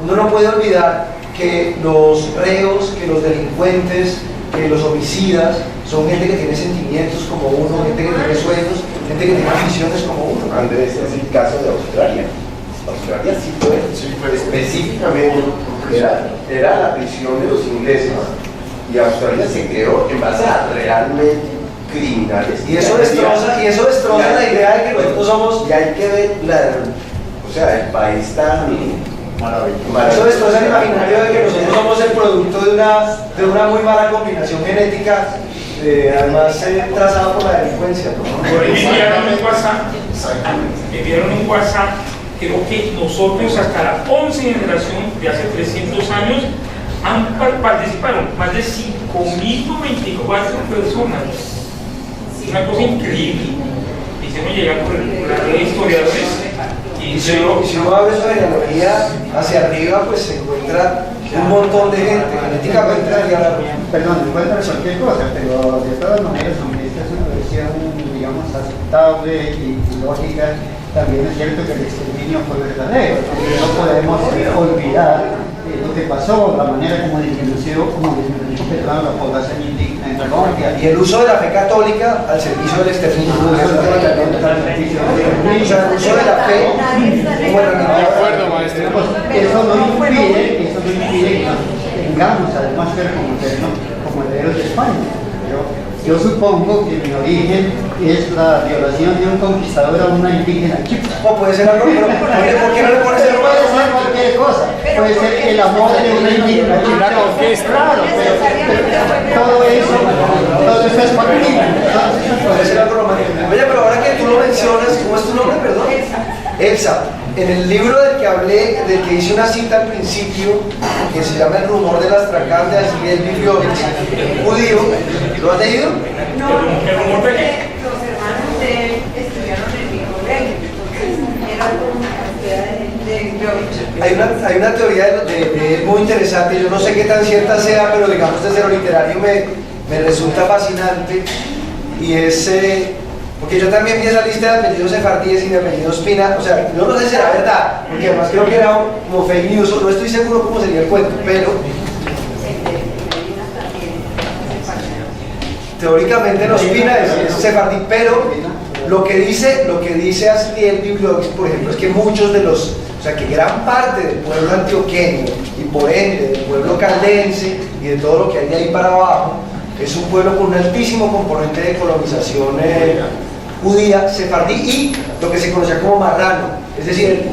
uno no puede olvidar que los reos, que los delincuentes, que los homicidas son gente que tiene sentimientos como uno, gente que tiene sueños, gente que tiene aficiones como uno. Andrés, este es el caso de Australia. Australia sí fue específicamente, era la prisión de los ingleses. Y Australia se creó en base a realmente criminales. Y eso destroza la idea de que nosotros somos. Y hay que ver el país tan maravilloso. Eso destroza el imaginario de que nosotros somos el producto de una muy mala combinación genética, además trazada por la delincuencia, ¿no? Por ahí me enviaron un WhatsApp, creo que nosotros hasta la 11 generación de hace 300 años participaron más de 5.094 personas. Una cosa increíble. Hicieron llegar por la red de historiadores. Y si uno abre su genealogía hacia arriba, pues se encuentra un montón de gente. Genéticamente, perdón, encuentra cualquier cosa, pero de todas maneras, aunque esta es una versión, digamos, aceptable y lógica, también es cierto que el exterminio fue verdadero. No podemos olvidar lo que pasó, la manera como disminuyó la población indígena en Colombia. Y el uso de la fe católica al servicio del exterminio. O sea, el uso de la fe como herramienta. Eso no impide que nos tengamos además como herederos de España. Yo supongo que mi origen es la violación de un conquistador a una indígena chica. O puede ser algo, pero ¿por qué no le pones el puede ser cualquier cosa? Puede ser el amor de una indígena chica. Claro, pero todo eso es factible. Puede ser algo romántico. Oye, pero ahora que tú lo mencionas, ¿cómo es tu nombre, perdón? Elsa. En el libro del que hablé, del que hice una cita al principio, que se llama El rumor de las Astracán de Asriel Bibliovich, judío, ¿lo has leído? No, ¿El rumor de qué? Los hermanos de él estudiaron en mi colegio, entonces era como una cantidad de Bibliovich. Hay una teoría de muy interesante, yo no sé qué tan cierta sea, pero digamos desde lo literario me resulta fascinante, y es... porque yo también vi esa lista de apellidos sefardíes y de apellidos Pina, o sea, yo no sé si era verdad, porque además creo que era como fake news, no estoy seguro cómo sería el cuento, pero teóricamente los Pina es sefardí, pero lo que dice Asriel Bibliovich, por ejemplo, es que muchos de los, o sea, que gran parte del pueblo antioqueño y por ende del pueblo caldense y de todo lo que hay de ahí para abajo, es un pueblo con un altísimo componente de colonización judía, sefardí y lo que se conocía como marrano, es decir, el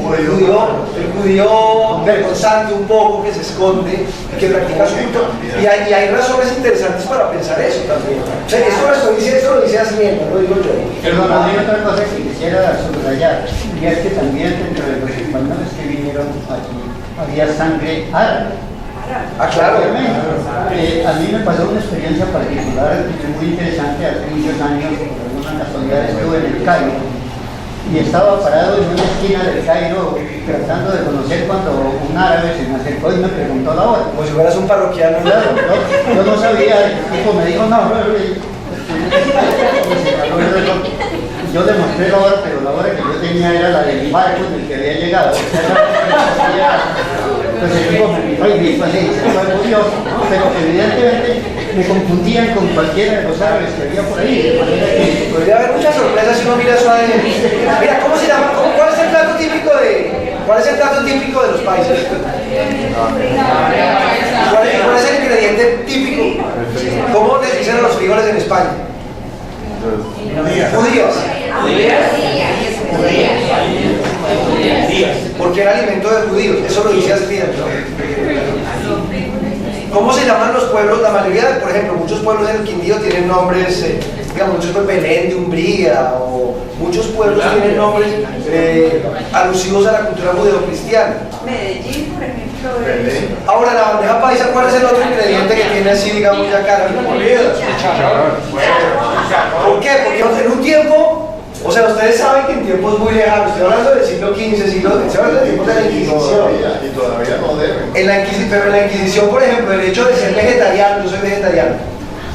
judío vergonzante un poco, que se esconde y que practica su culto. Y hay razones interesantes para pensar eso también. O sea, esto lo dice Asriel, no lo digo yo. Perdón, hay otra cosa que quisiera subrayar, y es que también dentro de los españoles que vinieron aquí había sangre árabe. Ah, claro. A mí me pasó una experiencia particular muy interesante hace muchos años, por una casualidad estuve en el Cairo y estaba parado en una esquina del Cairo tratando de conocer cuando un árabe se me acercó y me preguntó la hora. Como si fueras un parroquiano. Claro, yo no sabía, el tipo me dijo no, yo le mostré la hora, pero la hora que yo tenía era la del barco del que había llegado. Pues el tipo me miró y dijo así, fue curioso, ¿no? Pero evidentemente me confundían con cualquiera de los árabes que había por ahí, de manera que... Podría haber muchas sorpresas si uno mira eso ADN. Mira, ¿cómo se llama? ¿Cuál es el plato típico de los países? ¿Cuál es el ingrediente? ingrediente típico. ¿Cómo les dicen a los frijoles en España? Judías. Porque era alimento de judíos, eso lo dice Astrid, ¿no? ¿Cómo se llaman los pueblos? La mayoría, por ejemplo, muchos pueblos en el Quindío tienen nombres, digamos, muchos pueblos, Belén de Umbría, o muchos pueblos tienen nombres alusivos a la cultura judeocristiana. Medellín, por ejemplo. Ahora, la bandeja paisa, ¿cuál es el otro ingrediente que tiene así, digamos, ya carne molida? ¿Por qué? Porque en un tiempo, o sea, ustedes saben que en tiempos muy lejanos, estoy hablando del siglo XV, estoy hablando de tiempos de la Inquisición. Y todavía no deben. Pero en la Inquisición, por ejemplo, el hecho de ser vegetariano, yo soy vegetariano,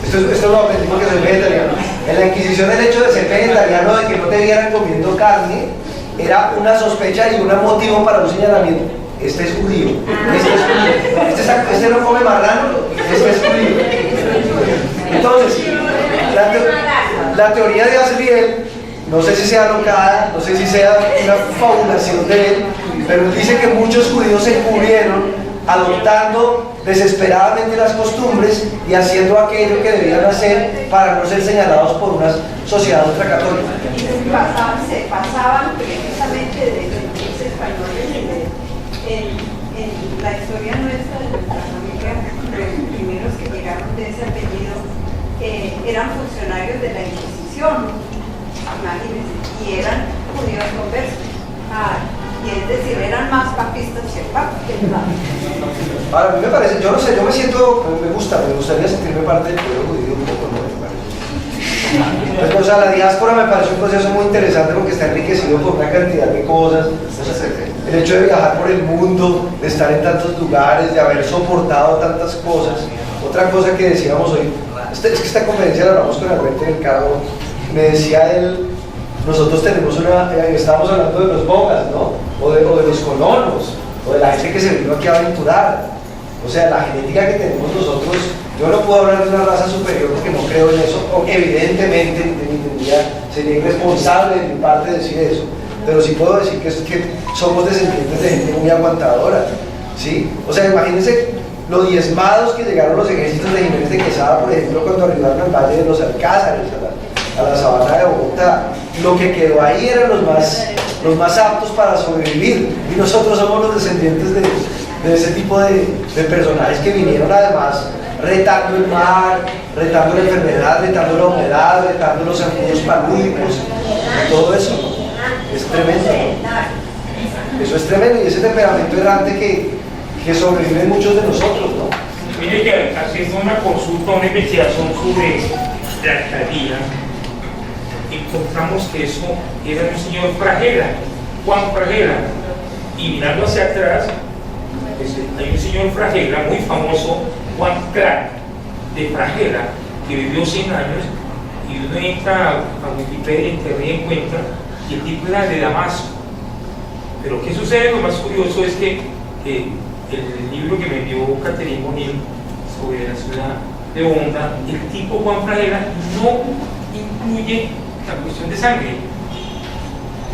esto lo aprendí porque soy vegetariano. En la Inquisición, el hecho de ser vegetariano, de que no te vieran comiendo carne, era una sospecha y un motivo para un señalamiento. Este es judío, este no come marrano, este es judío. Entonces, la teoría de Asriel, no sé si sea locada, no sé si sea una fabulación de él, pero él dice que muchos judíos se encubrieron adoptando desesperadamente las costumbres y haciendo aquello que debían hacer para no ser señalados por una sociedad ultracatólica. Se pasaban precisamente de los españoles en la historia nuestra de nuestra familia. Los primeros que llegaron de ese apellido eran funcionarios de la Inquisición, imagínense, y eran judíos conversos. Y es decir, eran más papistas que papas. Ahora, a mí me parece, yo no sé, yo me siento, me gustaría sentirme parte del pueblo judío un poco, ¿no? Pues, o sea, la diáspora me parece un proceso muy interesante porque está enriquecido por una cantidad de cosas. El hecho de viajar por el mundo, de estar en tantos lugares, de haber soportado tantas cosas. Otra cosa que decíamos hoy, es que esta conferencia la hablamos con Alberto Mercado, me decía él, nosotros tenemos estábamos hablando de los bogas, ¿no? O de los colonos, o de la gente que se vino aquí a aventurar. O sea, la genética que tenemos nosotros, yo no puedo hablar de una raza superior porque no creo en eso, o evidentemente de mi entendida sería irresponsable de mi parte decir eso, pero sí puedo decir que somos descendientes de gente muy aguantadora, ¿sí? O sea, imagínense lo diezmados que llegaron los ejércitos de Jiménez de Quesada, por ejemplo, cuando arribaron al Valle de los Alcázares, a la sabana de Bogotá. Lo que quedó ahí eran los más aptos para sobrevivir, y nosotros somos los descendientes de ese tipo de personajes que vinieron además retando el mar, retando la enfermedad, retando la humedad, retando los zancudos palúdicos, todo eso. Es tremendo. Eso es tremendo, y ese temperamento errante que sobreviven muchos de nosotros, ¿no? Mire que haciendo una consulta, una investigación sobre la alcaldía, encontramos que eso era un señor Fragela, Juan Fragela, y mirando hacia atrás, hay un señor Fragela muy famoso, Juan Crack de Fragela, que vivió 100 años, y uno entra a Wikipedia, internet, y encuentra que el tipo era de Damasco. Pero ¿qué sucede? Lo más curioso es que el libro que me dio Catherine Bonil sobre la ciudad de Honda, el tipo Juan Fragela no incluye la cuestión de sangre.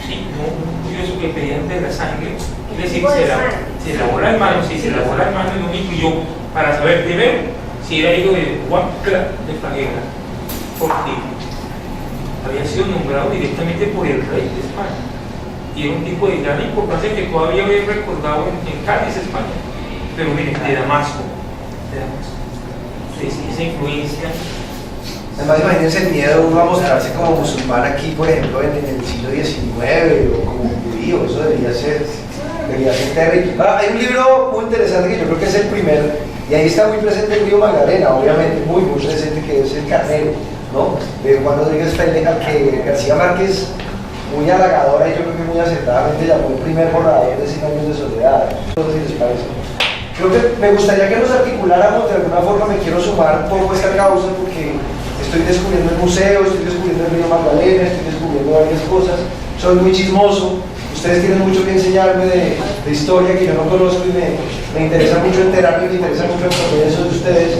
Sí, no incluye eso que pedían de la sangre. Es decir, se lavó las manos, y se lavó las manos y no me incluyó para saber primero si era hijo de Juan de Fragela, porque había sido nombrado directamente por el rey de España. Y era un tipo de gran importancia que todavía había recordado en Cádiz, España. Pero miren, de Damasco. Esa influencia. Además, imagínense el miedo uno a mostrarse como musulmán aquí, por ejemplo, en el siglo XIX, o como judío, eso debería ser terrible. Ahora, hay un libro muy interesante que yo creo que es el primero, y ahí está muy presente el río Magdalena, obviamente, muy presente, que es El Carnero, ¿no? De Juan Rodríguez Félix, al que García Márquez, muy halagadora y yo creo que muy acertadamente llamó el primer borrador de 100 años de soledad. No sé si les parece. Creo que me gustaría que nos articuláramos de alguna forma, me quiero sumar un poco a esta causa porque estoy descubriendo el museo, estoy descubriendo el río Magdalena, estoy descubriendo varias cosas, soy muy chismoso, ustedes tienen mucho que enseñarme de historia que yo no conozco y me interesa mucho enterarme, me interesa mucho aprender eso de ustedes,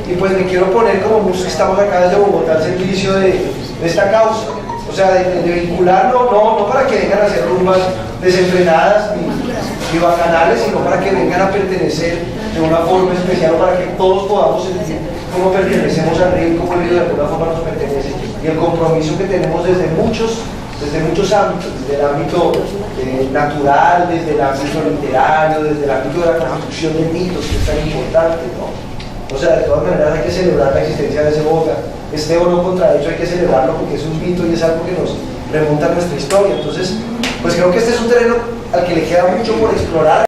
y pues me quiero poner como música, estamos acá desde Bogotá al servicio de esta causa, o sea, de vincular, no para que vengan a hacer rumbas desenfrenadas ni bacanales, sino para que vengan a pertenecer de una forma especial, para que todos podamos sentir cómo pertenecemos al río y cómo el río de alguna forma nos pertenece. Y el compromiso que tenemos desde muchos ámbitos, desde el ámbito natural, desde el ámbito literario, desde el ámbito de la construcción de mitos, que es tan importante, ¿no? O sea, de todas maneras hay que celebrar la existencia de ese Boga. Esté o no contrahecho, hay que celebrarlo porque es un mito y es algo que nos remonta a nuestra historia. Entonces, pues creo que este es un terreno al que le queda mucho por explorar.